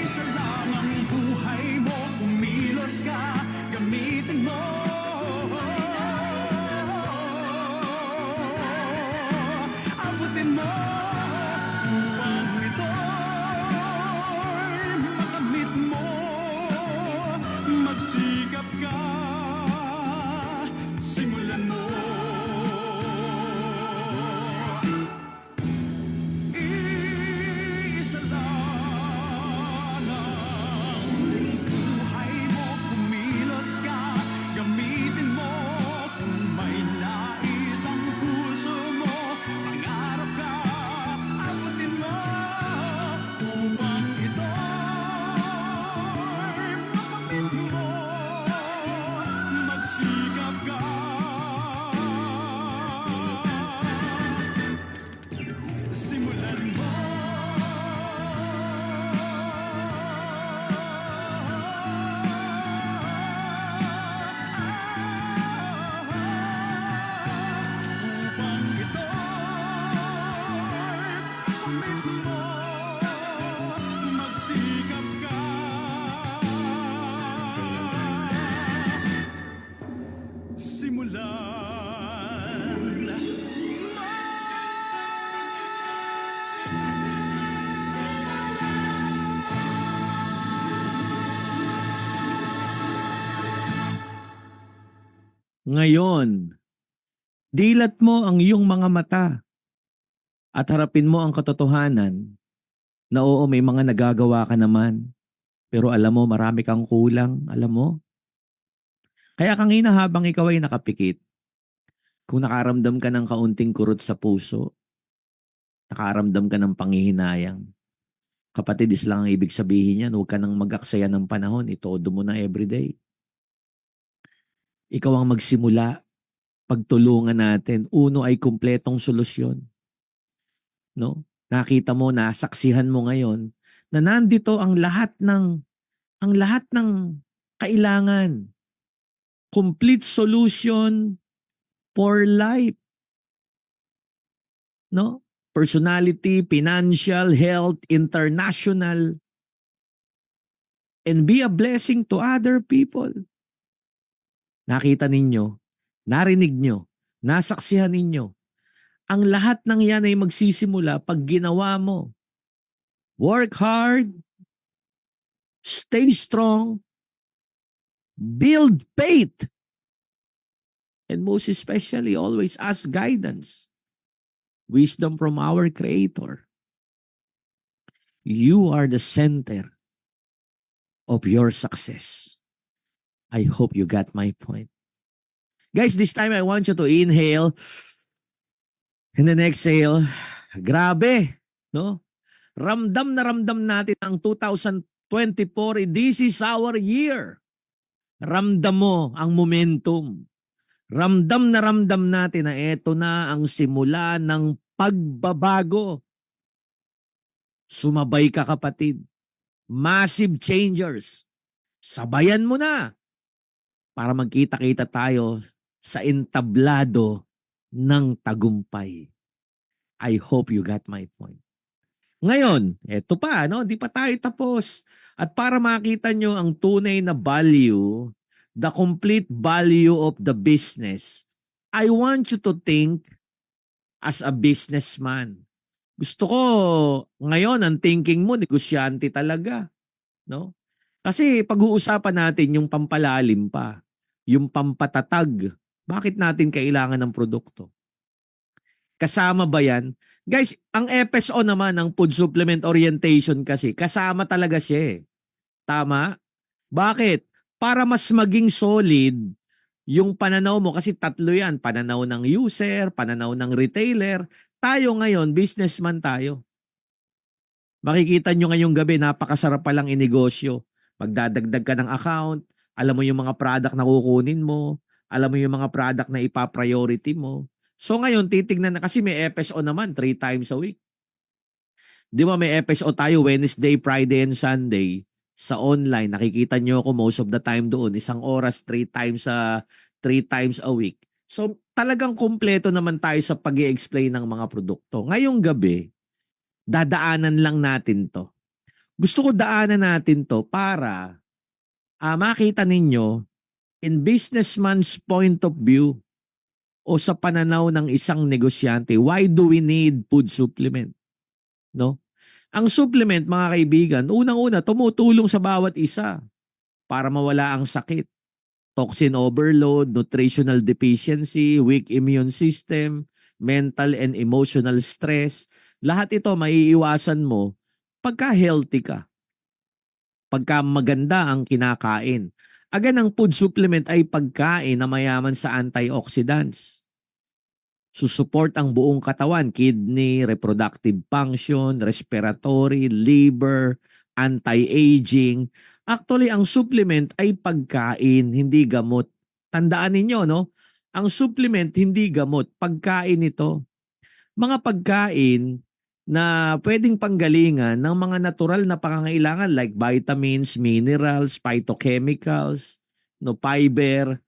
Isa lang ang buhay mo, kumilos ka, gamitin mo. Abutin mo, upang ito'y makamit mo. Magsikap ka, simulan mo. Isa lang ang buhay mo, kumilos ka, gamitin mo. Kung may nais ang puso mo, mangarap ka, abutin mo, upang ito'y makamit mo. Magsikap ka, simulan mo. Upang ito'y makamit mo, magsikap ka, simulan. Ngayon, dilat mo ang iyong mga mata at harapin mo ang katotohanan na oo, may mga nagagawa ka naman. Pero alam mo, marami kang kulang. Alam mo? Kaya kanina habang ikaw ay nakapikit, kung nakaramdam ka ng kaunting kurot sa puso, nakaramdam ka ng panghihinayang, kapatid, is lang ang ibig sabihin yan. Huwag ka nang mag-aksaya ng panahon. Itodo mo na everyday. Ikaw ang magsimula. Pagtulungan natin. Uno ay kumpletong solusyon. No? Nakita mo, nasaksihan mo ngayon na nandito ang lahat ng kailangan. Complete solution for life. No? Personality, financial, health, international, and be a blessing to other people. Nakita ninyo, narinig nyo, nasaksihan ninyo, ang lahat ng yan ay magsisimula pag ginawa mo. Work hard, stay strong, build faith, and most especially, always ask guidance, wisdom from our Creator. You are the center of your success. I hope you got my point. Guys, this time I want you to inhale and then exhale. Grabe, no? Ramdam na ramdam natin ang 2024. This is our year. Ramdam mo ang momentum. Ramdam na ramdam natin na eto na ang simula ng pagbabago. Sumabay ka kapatid. Massive changers. Sabayan mo na para magkita-kita tayo sa entablado ng tagumpay. I hope you got my point. Ngayon, eto pa, no? Di pa tayo tapos. At para makita nyo ang tunay na value, the complete value of the business, I want you to think as a businessman. Gusto ko, ngayon, ang thinking mo, negosyante talaga. No? Kasi pag-uusapan natin yung pampalalim pa, yung pampatatag. Bakit natin kailangan ng produkto? Kasama ba yan? Guys, ang FSO naman, ang food supplement orientation kasi, kasama talaga siya eh. Tama? Bakit? Para mas maging solid yung pananaw mo. Kasi tatlo yan. Pananaw ng user, pananaw ng retailer. Tayo ngayon, businessman tayo. Makikita nyo ngayong gabi, napakasarap palang inegosyo. Magdadagdag ka ng account, alam mo yung mga product na kukunin mo, alam mo yung mga product na ipa-priority mo. So ngayon, titignan na kasi may FSO naman 3 times a week. Di ba may FSO tayo Wednesday, Friday, and Sunday sa online. Nakikita nyo ako most of the time doon. 1 oras, 3 times a week. So talagang kumpleto naman tayo sa pag-i-explain ng mga produkto. Ngayong gabi, dadaanan lang natin to. Gusto ko daanan natin to para makita ninyo in businessman's point of view o sa pananaw ng isang negosyante, why do we need food supplement? No? Ang supplement, mga kaibigan, unang-una, tumutulong sa bawat isa para mawala ang sakit. Toxin overload, nutritional deficiency, weak immune system, mental and emotional stress. Lahat ito maiiwasan mo pagka healthy ka. Pagka maganda ang kinakain. Again, ang food supplement ay pagkain na mayaman sa antioxidants. Susuport ang buong katawan, kidney, reproductive function, respiratory, liver, anti-aging. Actually, ang supplement ay pagkain, hindi gamot. Tandaan ninyo, no? Ang supplement, hindi gamot. Pagkain ito. Mga pagkain na pwedeng panggalingan ng mga natural na pangangailangan like vitamins, minerals, phytochemicals, no, fiber.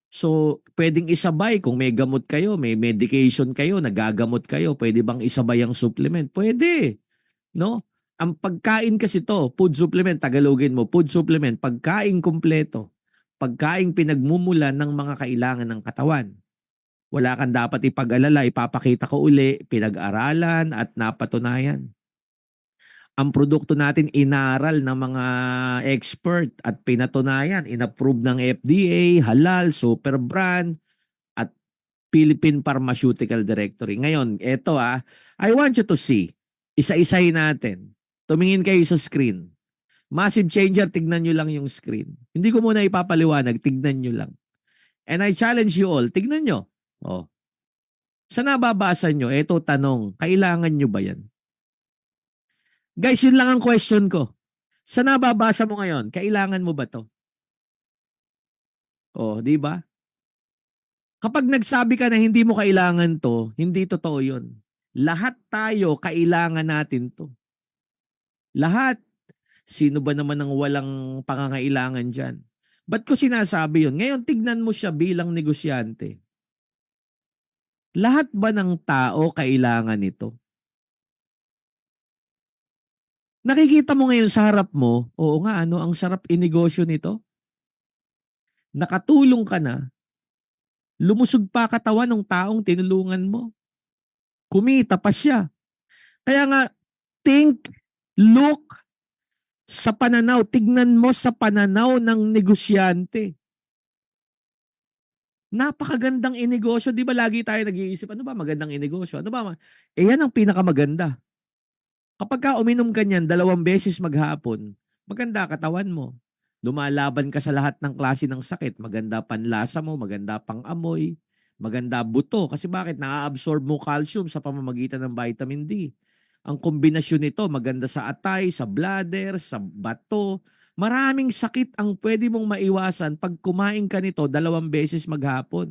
So, pwedeng isabay kung may gamot kayo, may medication kayo, nagagamot kayo, pwede bang isabay ang supplement? Pwede. No? Ang pagkain kasi to, food supplement, Tagalogin mo, food supplement, pagkain kumpleto. Pagkain pinagmumulan ng mga kailangan ng katawan. Wala kang dapat ipag-alala, ipapakita ko uli, pinag-aralan at napatunayan. Ang produkto natin inaral ng mga expert at pinatunayan, inapprove ng FDA, halal, super brand, at Philippine Pharmaceutical Directory. Ngayon, eto I want you to see, isa-isahin natin. Tumingin kayo sa screen. Massive changer, tignan nyo lang yung screen. Hindi ko muna ipapaliwanag, tignan nyo lang. And I challenge you all, tignan nyo. Oh. Sa nababasa nyo, eto tanong, kailangan nyo ba yan? Guys, yun lang ang question ko. Sa nababasa mo ngayon, kailangan mo ba to? Oh, di ba? Kapag nagsabi ka na hindi mo kailangan to, hindi totoo yun. Lahat tayo kailangan natin to. Lahat. Sino ba naman ang walang pangangailangan dyan? Ba't ko sinasabi yun? Ngayon, tignan mo siya bilang negosyante. Lahat ba ng tao kailangan ito? Nakikita mo ngayon sa harap mo, oo nga, ang sarap inegosyo nito. Nakatulong ka na, lumusog pa katawan ng taong tinulungan mo. Kumita pa siya. Kaya nga, think, look, sa pananaw, tignan mo sa pananaw ng negosyante. Napakagandang inegosyo. Di ba lagi tayo nag-iisip, ano ba magandang inegosyo? Ano ba? Yan ang pinakamaganda. Kapag ka uminom ka niyan 2 beses maghapon, maganda katawan mo. Lumalaban ka sa lahat ng klase ng sakit. Maganda panlasa mo, maganda pang amoy, maganda buto. Kasi bakit? Na-absorb mo calcium sa pamamagitan ng vitamin D. Ang kombinasyon nito, maganda sa atay, sa bladder, sa bato. Maraming sakit ang pwede mong maiwasan pag kumain ka nito 2 beses maghapon.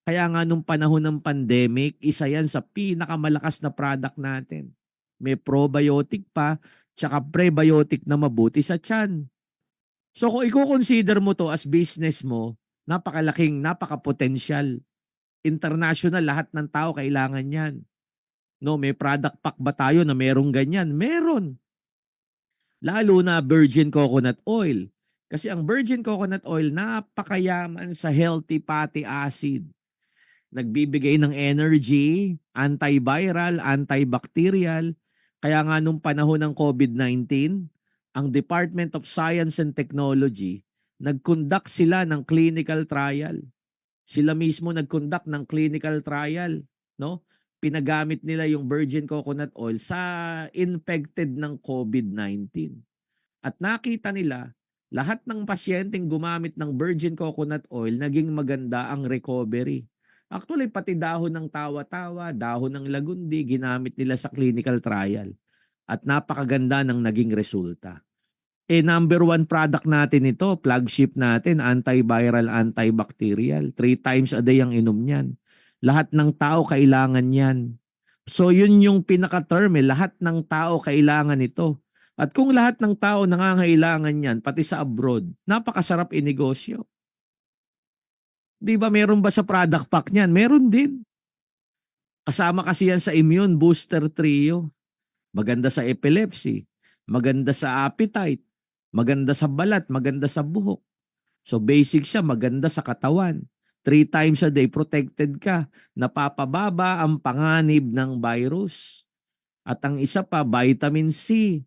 Kaya nga nung panahon ng pandemic, isa yan sa pinakamalakas na product natin. May probiotic pa, tsaka prebiotic na mabuti sa tiyan. So kung i-consider mo to as business mo, napakalaking, napaka-potential. International, lahat ng tao kailangan yan. No, may product pack ba tayo na merong ganyan? Meron. Lalo na virgin coconut oil. Kasi ang virgin coconut oil, napakayaman sa healthy fatty acid. Nagbibigay ng energy, antiviral, antibacterial. Kaya nga nung panahon ng COVID-19, ang Department of Science and Technology, nag-conduct sila ng clinical trial. Sila mismo nag-conduct ng clinical trial, no? Pinagamit nila yung virgin coconut oil sa infected ng COVID-19. At nakita nila, lahat ng pasyenteng gumamit ng virgin coconut oil, naging maganda ang recovery. Actually, pati dahon ng tawa-tawa, dahon ng lagundi, ginamit nila sa clinical trial. At napakaganda ng naging resulta. Number one product natin ito, flagship natin, antiviral, antibacterial. 3 times a day ang inom niyan. Lahat ng tao kailangan yan. So yun yung pinaka-term, lahat ng tao kailangan ito. At kung lahat ng tao nangangailangan yan, pati sa abroad, napakasarap inegosyo. Di ba meron ba sa product pack niyan? Meron din. Kasama kasi yan sa immune booster trio. Maganda sa epilepsy, maganda sa appetite, maganda sa balat, maganda sa buhok. So basic siya, maganda sa katawan. 3 times a day, protected ka. Napapababa ang panganib ng virus. At ang isa pa, vitamin C.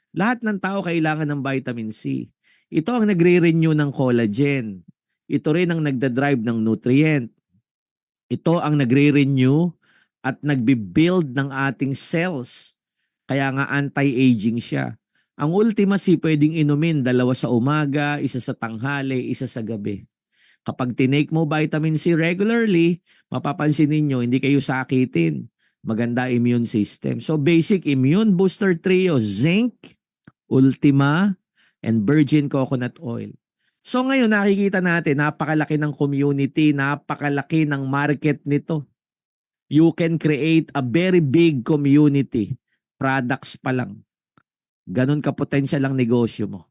Lahat ng tao kailangan ng vitamin C. Ito ang nagre-renew ng collagen. Ito rin ang nagdadrive ng nutrient. Ito ang nagre-renew at nagbi-build ng ating cells. Kaya nga anti-aging siya. Ang Ultimacy pwedeng inumin 2 sa umaga, 1 sa tanghali, 1 sa gabi. Kapag tinake mo vitamin C regularly, mapapansin ninyo hindi kayo sakitin. Maganda immune system. So basic immune booster trio, zinc, Ultima, and virgin coconut oil. So ngayon nakikita natin napakalaki ng community, napakalaki ng market nito. You can create a very big community. Products pa lang. Ganon ka-potential ang negosyo mo.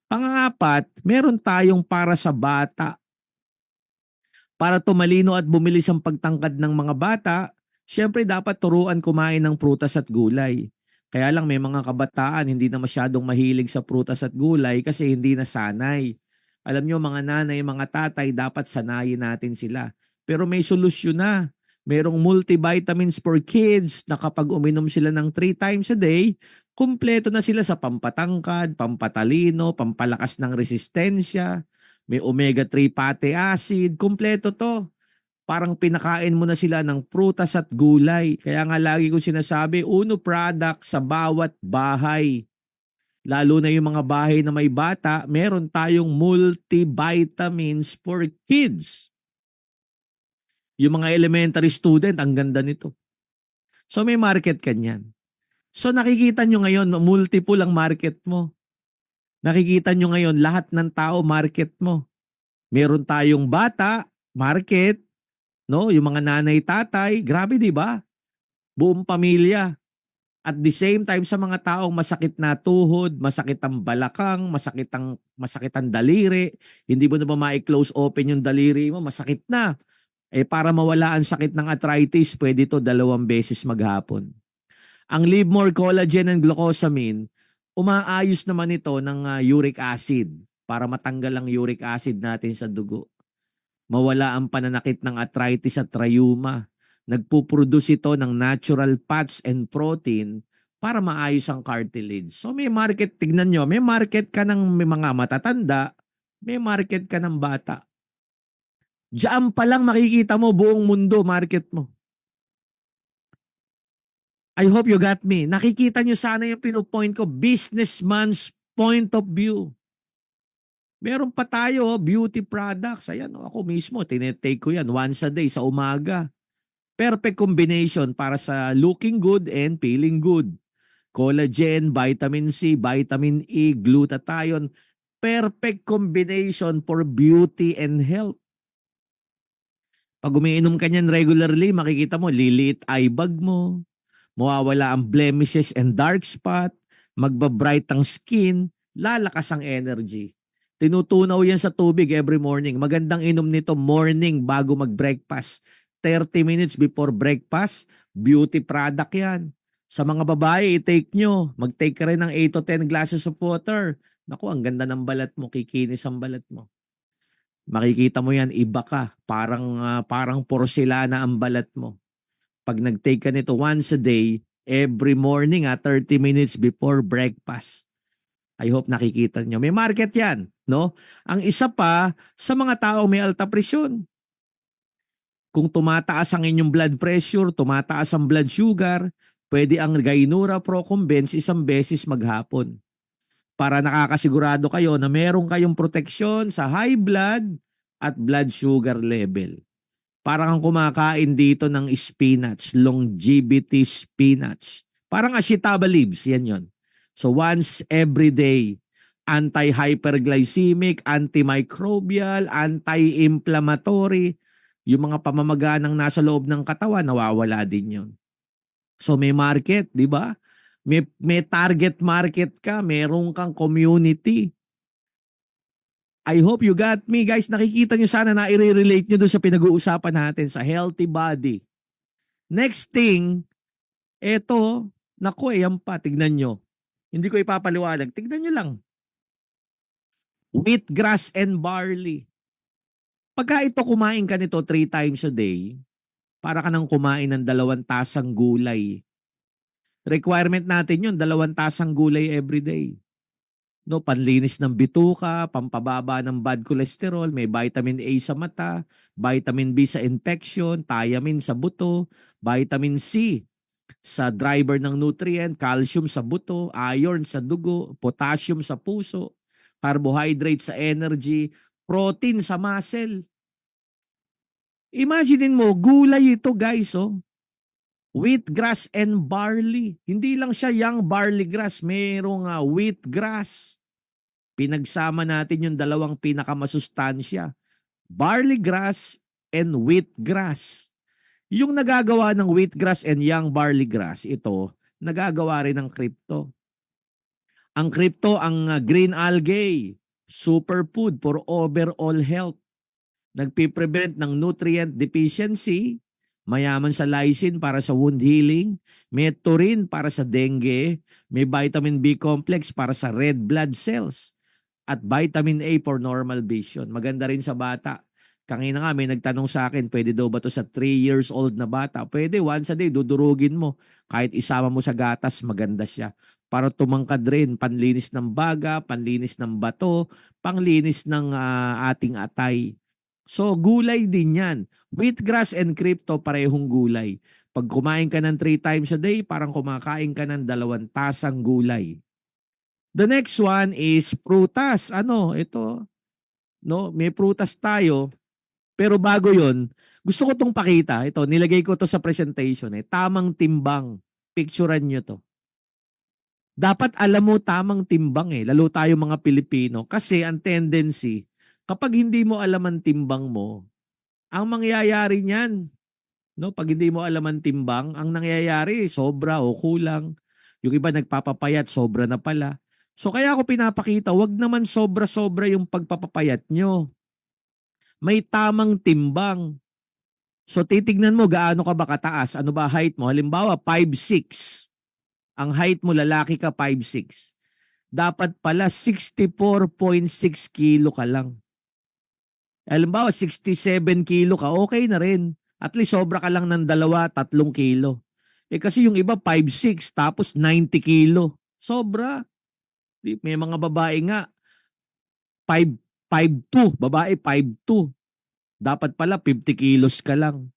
Pang-apat, meron tayong para sa bata. Para tumalino at bumilis ang pagtangkad ng mga bata, syempre dapat turuan kumain ng prutas at gulay. Kaya lang may mga kabataan hindi na masyadong mahilig sa prutas at gulay kasi hindi na sanay. Alam nyo mga nanay, mga tatay, dapat sanayin natin sila. Pero may solusyon na. Merong multivitamins for kids na kapag uminom sila ng 3 times a day, kumpleto na sila sa pampatangkad, pampatalino, pampalakas ng resistensya, may omega-3 fatty acid, kumpleto to. Parang pinakain mo na sila ng prutas at gulay. Kaya nga lagi ko sinasabi, uno product sa bawat bahay. Lalo na yung mga bahay na may bata, meron tayong multivitamins for kids. Yung mga elementary student, ang ganda nito. So may market kanyan. So nakikita nyo ngayon, multiple ang market mo. Nakikita nyo ngayon, lahat ng tao, market mo. Meron tayong bata, market, no? Yung mga nanay, tatay, grabe di ba? Buong pamilya. At the same time sa mga taong masakit na tuhod, masakit ang balakang, masakit ang daliri, hindi mo na ba ma-close open yung daliri mo, masakit na. Para mawala ang sakit ng arthritis, pwede to 2 beses maghapon. Ang Live More Collagen and Glucosamine, umaayos naman ito ng uric acid para matanggal ang uric acid natin sa dugo. Mawala ang pananakit ng arthritis at rheuma. Nagpuproduce ito ng natural fats and protein para maayos ang cartilage. So may market, tignan nyo, may market ka ng may mga matatanda, may market ka ng bata. Diyan pa lang makikita mo buong mundo, market mo. I hope you got me. Nakikita nyo sana yung pinupoint ko, businessman's point of view. Meron pa tayo, beauty products. Ayan, ako mismo, tinetake ko yan once a day sa umaga. Perfect combination para sa looking good and feeling good. Collagen, vitamin C, vitamin E, glutathione. Perfect combination for beauty and health. Pag umiinom ka niyan regularly, makikita mo, liliit eye bag mo, mawawala ang blemishes and dark spot, magbabright ang skin, lalakas ang energy. Tinutunaw yan sa tubig every morning. Magandang inom nito morning bago mag-breakfast. 30 minutes before breakfast, beauty product yan. Sa mga babae, i-take nyo. Mag-take ka rin ng 8 to 10 glasses of water. Naku, ang ganda ng balat mo. Kikinis ang balat mo. Makikita mo yan, iba ka. Parang porcelana ang balat mo. Pag nag-take ka nito once a day, every morning 30 minutes before breakfast. I hope nakikita nyo. May market yan, no? Ang isa pa, sa mga tao may alta presyon. Kung tumataas ang inyong blood pressure, tumataas ang blood sugar, pwede ang Gainura Procumbens 1 beses maghapon. Para nakakasigurado kayo na meron kayong proteksyon sa high blood at blood sugar level. Parang kang kumakain dito ng spinach, longevity spinach. Parang ashitaba leaves, yan yon. So once every day, anti-hyperglycemic, antimicrobial, anti-inflammatory, yung mga pamamaganang nasa loob ng katawan, nawawala din yon. So may market, di ba? May target market ka, meron kang community. I hope you got me, guys. Nakikita nyo sana na i-relate nyo doon sa pinag-uusapan natin sa healthy body. Next thing, eto, naku, yan pa, tignan nyo. Hindi ko ipapaliwanag. Tignan nyo lang. Wheatgrass and barley. Pagka ito kumain ka nito 3 times a day, para ka nang kumain ng 2 tasang gulay. Requirement natin yun, 2 tasang gulay every day. No, panlinis ng bituka, pampababa ng bad cholesterol, may vitamin A sa mata, vitamin B sa infection, thiamine sa buto, vitamin C sa driver ng nutrient, calcium sa buto, iron sa dugo, potassium sa puso, carbohydrate sa energy, protein sa muscle. Imagine mo, gulay ito, guys, oh. Wheatgrass and barley. Hindi lang siya young barley grass, mayroong wheatgrass. Pinagsama natin yung 2 pinakamasustansya, barley grass and wheatgrass. Yung nagagawa ng wheatgrass and young barley grass, ito, nagagawa rin ng crypto. Ang crypto, ang green algae, superfood for overall health. Nagpiprevent ng nutrient deficiency, mayaman sa lysine para sa wound healing, may taurine para sa dengue, may vitamin B complex para sa red blood cells, at vitamin A for normal vision. Maganda rin sa bata. Kanina nga may nagtanong sa akin, pwede daw ba to sa 3 years old na bata? Pwede, once a day, dudurugin mo. Kahit isama mo sa gatas, maganda siya. Para tumangkad rin, panlinis ng baga, panlinis ng bato, panglinis ng ating atay. So, gulay din yan. Wheatgrass and crypto, parehong gulay. Pag kumain ka ng 3 times a day, parang kumakain ka ng 2 tasang gulay. The next one is prutas. Ano, ito, no, may prutas tayo. Pero bago yon, gusto ko itong pakita. Ito, nilagay ko to sa presentation. Tamang timbang. Picturean nyo to. Dapat alam mo tamang timbang lalo tayo mga Pilipino. Kasi ang tendency, kapag hindi mo alam ang timbang mo, ang mangyayari niyan, no, pag hindi mo alam ang timbang, ang nangyayari, sobra o kulang. Yung iba nagpapapayat, sobra na pala. So kaya ako pinapakita, wag naman sobra-sobra yung pagpapapayat nyo. May tamang timbang. So titignan mo gaano ka ba kataas. Ano ba height mo? Halimbawa 5'6". Ang height mo lalaki ka 5'6". Dapat pala 64.6 kilo ka lang. Halimbawa 67 kilo ka, okay na rin. At least sobra ka lang ng 2-3 kilo. Kasi yung iba 5'6" tapos 90 kilo. Sobra. May mga babae nga 5'2", babae 5'2". Dapat pala 50 kilos ka lang.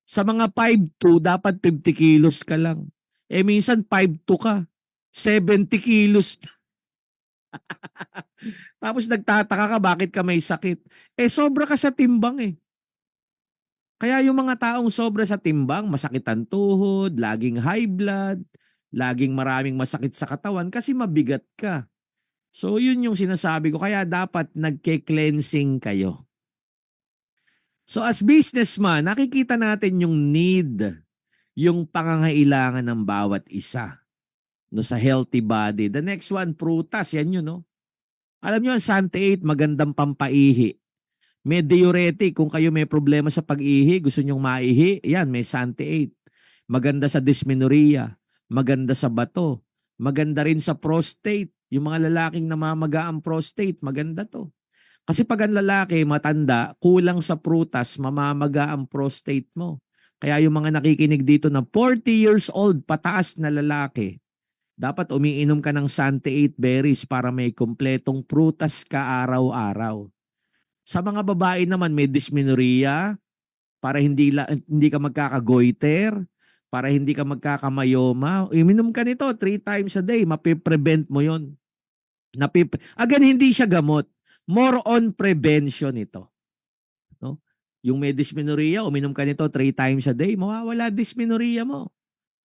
Sa mga 5'2", dapat 50 kilos ka lang. Minsan 5'2" ka, 70 kilos. Tapos nagtataka ka bakit ka may sakit. Sobra ka sa timbang Kaya yung mga taong sobra sa timbang, masakit ang tuhod, laging high blood, laging maraming masakit sa katawan kasi mabigat ka. So yun yung sinasabi ko. Kaya dapat nagke-cleansing kayo. So as businessman, nakikita natin yung need, yung pangangailangan ng bawat isa no sa healthy body. The next one, prutas, yan yun, no? Alam niyo ang Santé 8, magandang pampaihi. May diuretic, kung kayo may problema sa pag-ihi, gusto nyong maihi, yan, may Santé 8. Maganda sa dysmenorrhea, maganda sa bato, maganda rin sa prostate. Yung mga lalaking namamaga ang prostate, maganda to. Kasi pag ang lalaki matanda, kulang sa prutas, mamamaga ang prostate mo. Kaya yung mga nakikinig dito na 40 years old, pataas na lalaki, dapat umiinom ka ng Santé 8 berries para may kumpletong prutas ka araw-araw. Sa mga babae naman may dysmenorrhea, para hindi ka magkakagoiter, para hindi ka magkakamayoma. Uminom ka nito 3 times a day, mapiprevent mo yon. Again, hindi siya gamot. More on prevention ito. No? Yung may dysmenorrhea, uminom ka nito 3 times a day, mawawala dysmenorrhea mo.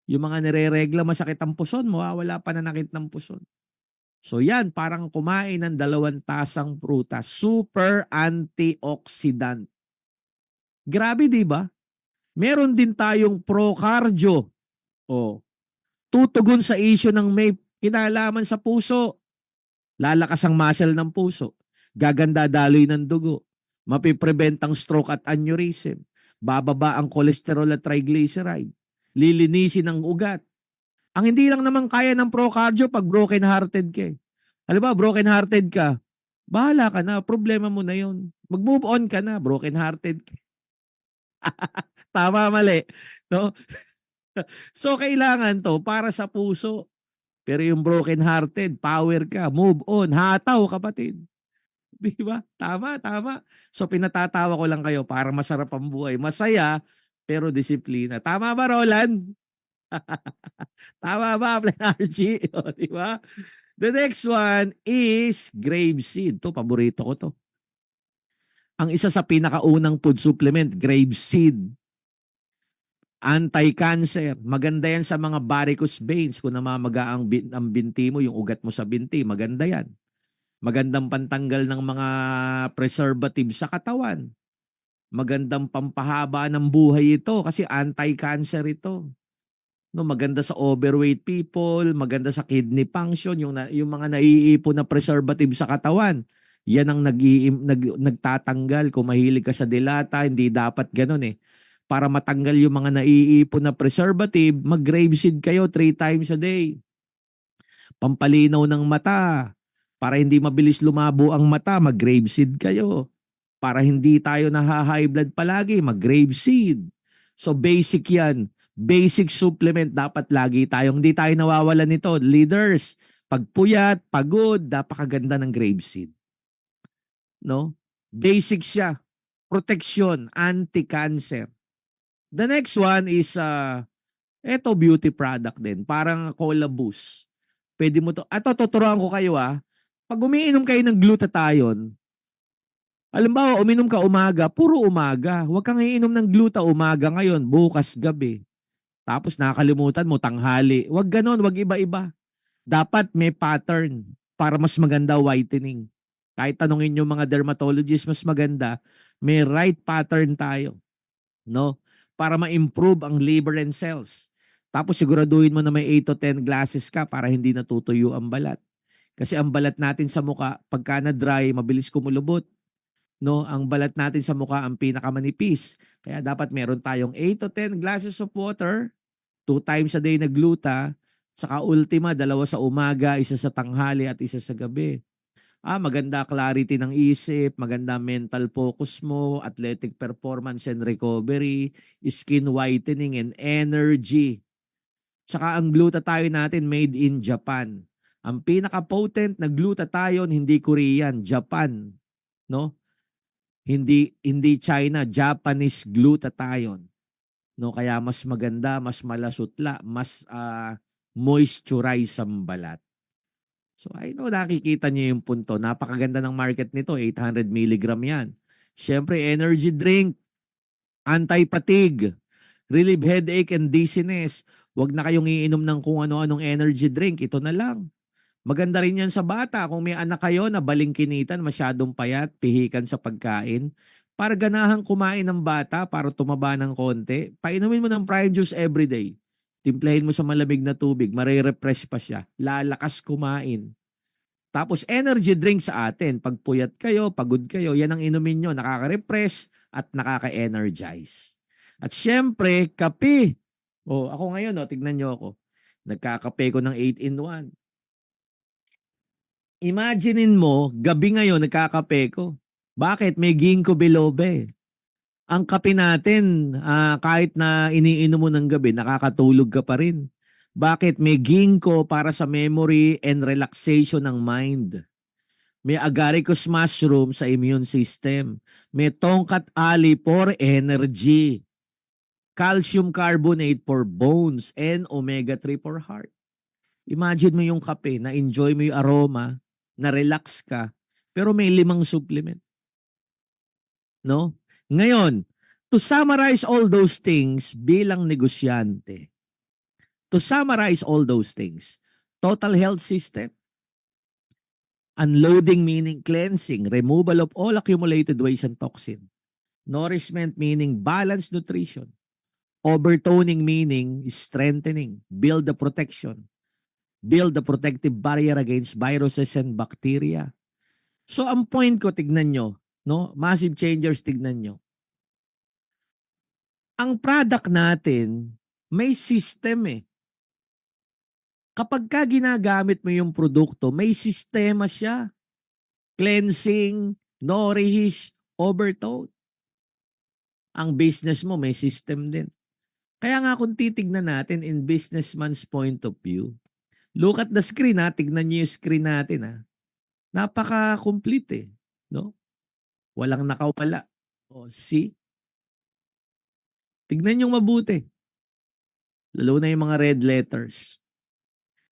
Yung mga nireregla masakit ang puson, mawawala pananakit ng puson. So yan, parang kumain ng 2 tasang prutas. Super antioxidant. Grabe, di ba? Meron din tayong pro-cardio. O, tutugon sa issue ng may kinalaman sa puso. Lalakas ang muscle ng puso. Gaganda daloy ng dugo. Mapiprevent ang stroke at aneurysm. Bababa ang cholesterol at triglyceride. Lilinisin ang ugat. Ang hindi lang naman kaya ng pro-cardio pag broken-hearted ka. Alam ba, broken-hearted ka, bahala ka na, problema mo na yun. Mag-move on ka na, broken-hearted ka. Tama, mali. No? So, kailangan to para sa puso. Pero yung broken-hearted, power ka, move on, hataw kapatid. Di ba? Tama, tama. So, pinatatawa ko lang kayo para masarap ang buhay. Masaya, pero disiplina. Tama ba, Roland? Tama ba, Plenargy? O, di ba? The next one is grapeseed. To, paborito ko to. Ang isa sa pinakaunang food supplement, grapeseed. Anti-cancer. Maganda yan sa mga varicose veins. Kung namamaga ang binti mo, yung ugat mo sa binti, maganda yan. Magandang pantanggal ng mga preservative sa katawan. Magandang pampahaba ng buhay ito kasi anti-cancer ito. No, maganda sa overweight people, maganda sa kidney function, yung mga naiipon na preservative sa katawan. Yan ang nagtatanggal. Kung mahilig ka sa dilata, hindi dapat ganun eh. Para matanggal yung mga naiipon na preservative, mag-grapeseed kayo 3 times a day. Pampalinaw ng mata. Para hindi mabilis lumabo ang mata, mag-grapeseed kayo. Para hindi tayo naha-high blood palagi, mag-grapeseed. So basic yan. Basic supplement dapat lagi tayong, hindi tayo nawawalan nito. Leaders, pagpuyat, pagod, napakaganda ng grapeseed. No? Basic siya. Protection, anti-cancer. The next one is eto beauty product din, parang Cola Boost. Pwede mo to. Ato tuturuan ko kayo Pag umiinom kayo ng glutathione, halimbawa uminom ka umaga, puro umaga. Huwag kang iinom ng gluta umaga ngayon, bukas gabi. Tapos nakakalimutan mo tanghali. Huwag ganon, huwag iba-iba. Dapat may pattern para mas maganda whitening. Kahit tanungin yung mga dermatologist, mas maganda, may right pattern tayo. No? Para ma-improve ang liver and cells. Tapos siguraduhin mo na may 8 to 10 glasses ka para hindi natutuyo ang balat. Kasi ang balat natin sa muka, pagka na-dry, mabilis kumulubot. No? Ang balat natin sa muka ang pinakamanipis. Kaya dapat meron tayong 8 to 10 glasses of water, 2 times a day na gluta, saka ultima, 2 sa umaga, 1 sa tanghali at 1 sa gabi. Maganda clarity ng isip, maganda mental focus mo, athletic performance and recovery, skin whitening and energy. Saka ang glutathione natin made in Japan. Ang pinaka-potent na glutathione hindi Korean, Japan, no? Hindi China, Japanese glutathione. No, kaya mas maganda, mas malasutla, mas moisturize ang balat. So I know nakikita niyo yung punto. Napakaganda ng market nito, 800 mg yan. Siyempre, energy drink, anti-fatigue, relieve headache and dizziness. Huwag na kayong iinom ng kung ano-anong energy drink. Ito na lang. Maganda rin yan sa bata. Kung may anak kayo na balingkinitan, masyadong payat, pihikan sa pagkain, para ganahang kumain ng bata para tumaba ng konti, painumin mo ng prime juice everyday. Timplahin mo sa malamig na tubig, marirefresh pa siya. Lalakas kumain. Tapos energy drink sa atin. Pag puyat kayo, pagod kayo, yan ang inumin nyo. Nakaka-refresh at nakaka-energize. At syempre, kape. O, ako ngayon, tignan nyo ako. Nagkakape ko ng 8-in-1. Imaginein mo, gabi ngayon, nagkakape ko. Bakit? May ginkgo biloba eh. Ang kape natin, kahit na iniinom mo ng gabi, nakakatulog ka pa rin. Bakit? May ginkgo para sa memory and relaxation ng mind. May agaricus mushroom sa immune system. May tongkat ali for energy. Calcium carbonate for bones and omega-3 for heart. Imagine mo yung kape, na-enjoy mo yung aroma, na-relax ka, pero may 5 supplement. No? Ngayon, to summarize all those things bilang negosyante, total health system, unloading meaning cleansing, removal of all accumulated waste and toxin, nourishment meaning balanced nutrition, overtoning meaning strengthening, build the protection, build the protective barrier against viruses and bacteria. So ang point ko, tignan nyo, no? Massive Changers, tignan nyo. Ang product natin, may system eh. Kapag ka ginagamit mo yung produkto, may sistema siya. Cleansing, nourish, overtone. Ang business mo, may system din. Kaya nga kung titignan natin in businessman's point of view, look at the screen ha, tignan nyo yung screen natin ha. Napaka-complete eh. No? Walang nakawala. O, see? Tignan nyo mabuti. Lalo na yung mga red letters.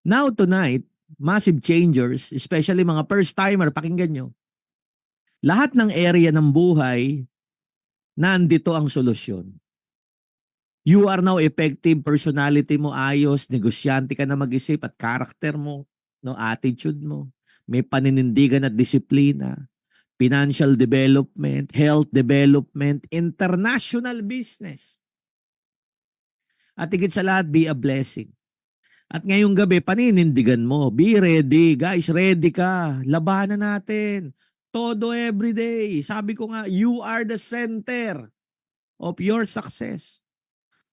Now tonight, Massive Changers, especially mga first-timer, pakinggan nyo. Lahat ng area ng buhay, nandito ang solusyon. You are now effective, personality mo ayos, negosyante ka na mag-isip at karakter mo, no, attitude mo, may paninindigan at disiplina, financial development, health development, international business. At higit sa lahat, be a blessing. At ngayong gabi, paninindigan mo. Be ready. Guys, ready ka. Labanan natin. Todo everyday. Sabi ko nga, you are the center of your success.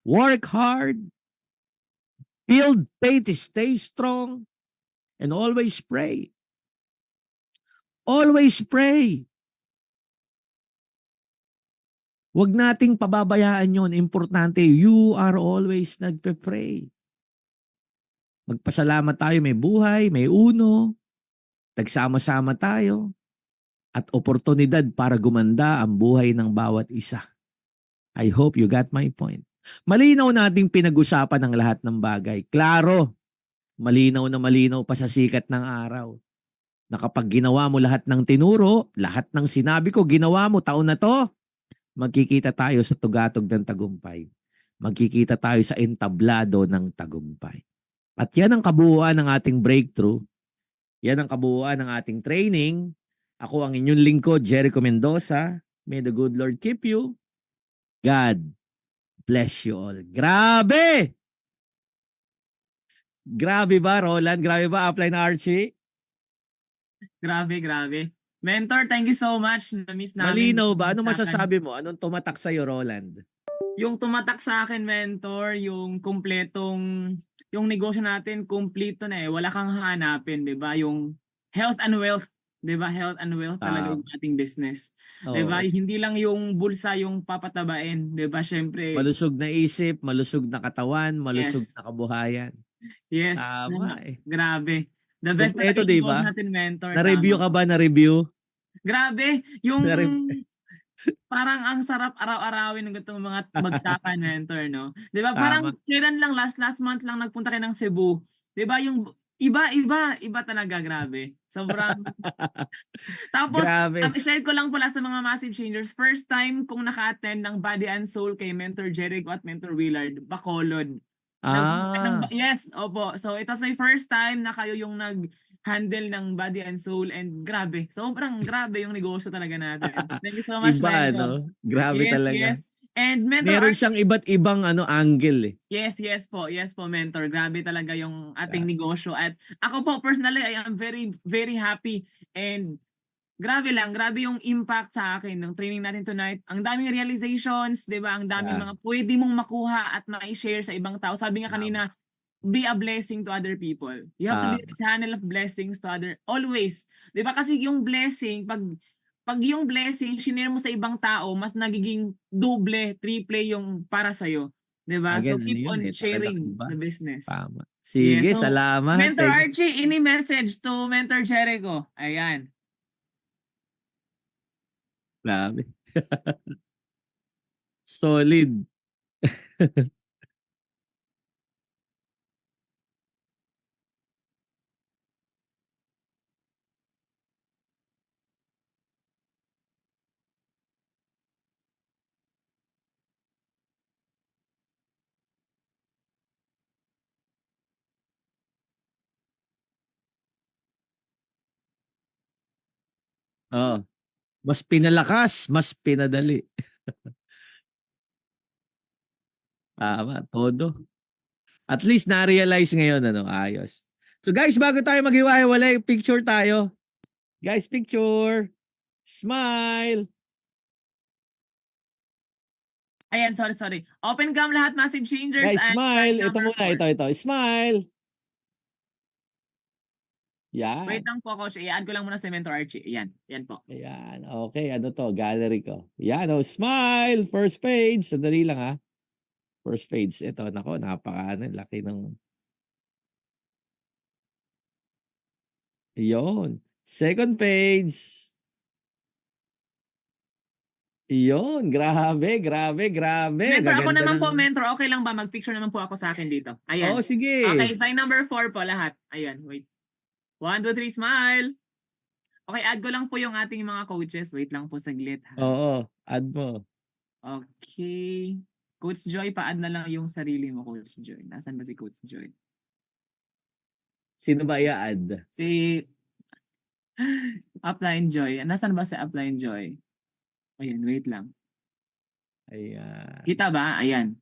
Work hard. Build faith. Stay strong. And always pray. Always pray. Huwag nating pababayaan yon. Importante, you are always nagpe-pray. Magpasalamat tayo, may buhay, may uno, nagsama-sama tayo, at oportunidad para gumanda ang buhay ng bawat isa. I hope you got my point. Malinaw nating pinag-usapan ang lahat ng bagay. Klaro, malinaw na malinaw pa sa sikat ng araw. Na kapag ginawa mo lahat ng tinuro, lahat ng sinabi ko, ginawa mo taon na to, magkikita tayo sa tugatog ng tagumpay. Magkikita tayo sa entablado ng tagumpay. At yan ang kabuuan ng ating breakthrough. Yan ang kabuuan ng ating training. Ako ang inyong lingkod, Jericho Mendoza. May the good Lord keep you. God bless you all. Grabe! Grabe ba, Roland? Grabe ba, Upline Archie? Grabe, grabe. Mentor, thank you so much. Na-miss namin. Malinaw ba? Ano masasabi mo? Anong tumatak sa'yo, Roland? Yung tumatak sa akin, mentor, yung kumpletong, yung negosyo natin, kumpleto na eh. Wala kang hahanapin, di ba? Yung health and wealth, di ba? Health and wealth talaga yung ating business. Di ba? Oo. Hindi lang yung bulsa yung papatabain, di ba? Syempre, Malusog na isip, malusog na katawan, malusog Yes. na kabuhayan. yes. Tama eh. Grabe. The best Kumpleto, talaga yung di ba? goal natin, mentor. Na-review Tama. ka ba? Na-review? Grabe. Yung Na-review. parang ang sarap araw-arawin ng itong mga bagsakan, mentor, no? Di ba? Parang Tama. kailan lang, last month lang nagpunta kayo ng Cebu. Di ba? Yung iba talaga, grabe. Sobrang. Tapos, Grabe. share ko lang pala sa mga Massive Changers, first time kong naka-attend ng Body and Soul kay Mentor Jericho at Mentor Willard, Bacolod. Ah. Yes, opo. So, it was my first time na kayo yung handle ng body and soul, and grabe, sobrang grabe yung negosyo talaga natin. Thank you so much, Iba, Mentor. no? Grabe Yes, talaga. yes. And Mentor Meron Archie, siyang iba't ibang angle eh. yes po, Mentor. Grabe talaga yung ating negosyo. At ako po, personally, I am very, very happy. And grabe yung impact sa akin ng training natin tonight. Ang daming realizations, di ba? Ang daming Yeah. mga pwede mong makuha at ma-share sa ibang tao. Sabi nga kanina, be a blessing to other people. You have to be a channel of blessings to other, always. Di ba? Kasi yung blessing, pag yung blessing, shinare mo sa ibang tao, mas nagiging double, triple yung para sa'yo. Di ba? So Again, keep yun on eh. Talagang sharing iba. the business. Tama. Yeah, Sige, so, salamat. Mentor Thank you. Archie, any message to Mentor Jericho? Ayan. Grabe. Solid. Oh, mas pinalakas, mas pinadali. Tama, todo. At least na-realize ngayon, ayos. So guys, bago tayo maghiwa-hiwalay, picture tayo. Guys, picture. Smile. Ayan, sorry. Open cam lahat, massive changers. Guys, and smile. slide Ito number muna, 4. ito. Smile. Yan. Wait lang po, Coach. I-add ko lang muna si Mentor Archie. Ayan po. Ayan. Okay, ano to? Gallery ko. Yan, smile. First page. Sandali lang, ha. First page. Ito, nako, laki ng... Iyon. Second page. Iyon. Grabe. Mentor, ako Gaganda naman po, ng... Mentor. Okay lang ba? Mag-picture naman po ako sa akin dito. Ayan. Oh, sige. Okay, slide number 4 po lahat. Ayan, wait. 1, 2, 3, smile. Okay, add ko lang po yung ating mga coaches. Wait lang po saglit. Ha? Oo, add mo. Okay. Coach Joy, pa-add na lang yung sarili mo, Coach Joy. Nasaan ba si Coach Joy? Sino ba i-add? Si Upline Joy. Nasaan ba si Upline Joy? Ayan, wait lang. Ayan. Kita ba? Ayan.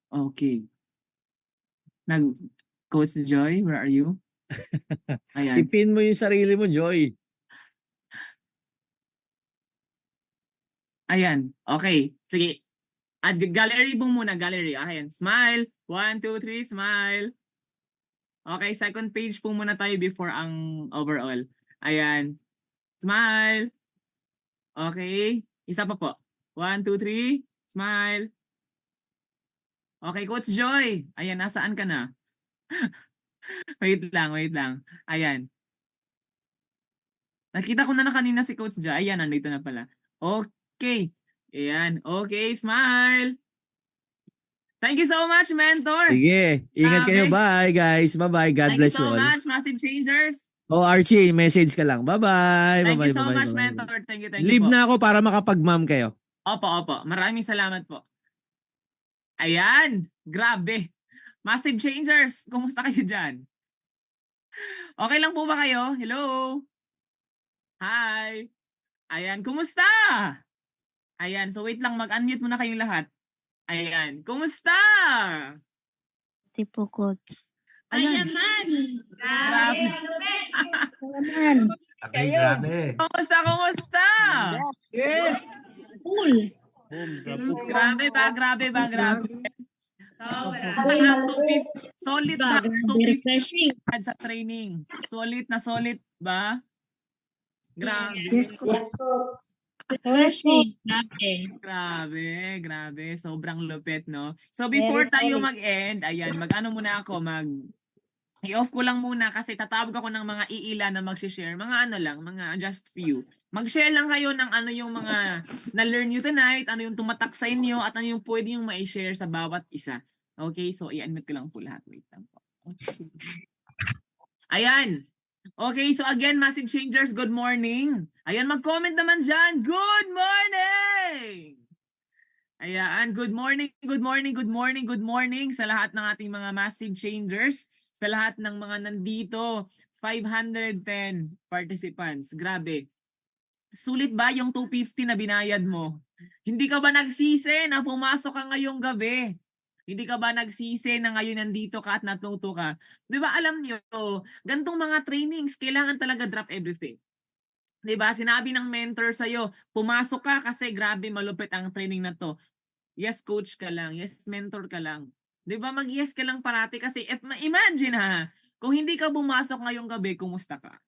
Okay. Coach Joy, where are you? Ayan. Ipin mo yung sarili mo, Joy. Ayan. Okay. Sige. At gallery mo muna. Gallery. Ayan. Smile. 1, 2, 3. Smile. Okay. Second page po muna tayo before ang overall. Ayan. Smile. Okay. Isa pa po. 1, 2, 3. Smile. Okay. Coach Joy. Ayan. Nasaan ka na? Wait lang. Ayan. Nakita ko na kanina si Coach Joy. Ayan. Nandito na pala. Okay. Ayan. Okay. Smile. Thank you so much, Mentor. Sige. Ingat kayo. Grabe. Bye, guys. Bye-bye. God bless you Thank you so all. much, Massive Changers. Oh, Archie, message ka lang. Bye-bye. Thank you Bye-bye. so Bye-bye. much, Bye-bye. Mentor. Thank you Leave po. na ako para makapag-ma'am kayo. Opo. Maraming salamat po. Ayan. Grabe. Massive Changers. Kumusta kayo dyan? Okay lang po ba kayo? Hello? Hi. Ayan. Kumusta? Ayan. So wait lang. Mag-unmute muna kayong lahat. Ayan. Kumusta? Tipo coach. Ayan. Grabe. Naman. Grabe. Kumusta? Yes! Cool. Grabe ba? Solid na Grabe, refreshing. sa training. Solid ba? Grabe. Yes, coach. Refreshing. Grabe. Sobrang lupit, no? So before Very tayo solid. mag-end, ayan, mag-ano muna ako, i-off ko lang muna kasi tatawag ako ng mga iila na mag-share. Mga ano lang, mga just few. Mag-share lang kayo ng ano yung mga na-learn nyo tonight, ano yung tumatak sa inyo, at ano yung pwede yung ma-share sa bawat isa. Okay, so i-unmute ko lang po lahat. Wait lang po. Okay. Ayan. Okay, so again, Massive Changers, good morning. Ayan, mag-comment naman dyan. Good morning! Ayan, good morning sa lahat ng ating mga Massive Changers, sa lahat ng mga nandito. 510 participants. Grabe. Sulit ba yung 250 na binayad mo? Hindi ka ba nagsisi na pumasok ka ngayong gabi? Hindi ka ba nagsisi na ngayon nandito ka at natuto ka? Di ba alam nyo, gantong mga trainings, kailangan talaga drop everything. Di ba? Sinabi ng mentor sa'yo, pumasok ka kasi grabe malupit ang training na to. Yes, coach ka lang. Yes, mentor ka lang. Di ba? Mag-yes ka lang parati kasi imagine ha, kung hindi ka bumasok ngayong gabi, kumusta ka?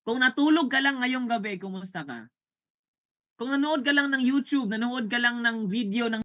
Kung natulog ka lang ngayong gabi, kumusta ka? Kung nanood ka lang ng YouTube, nanood ka lang ng video ng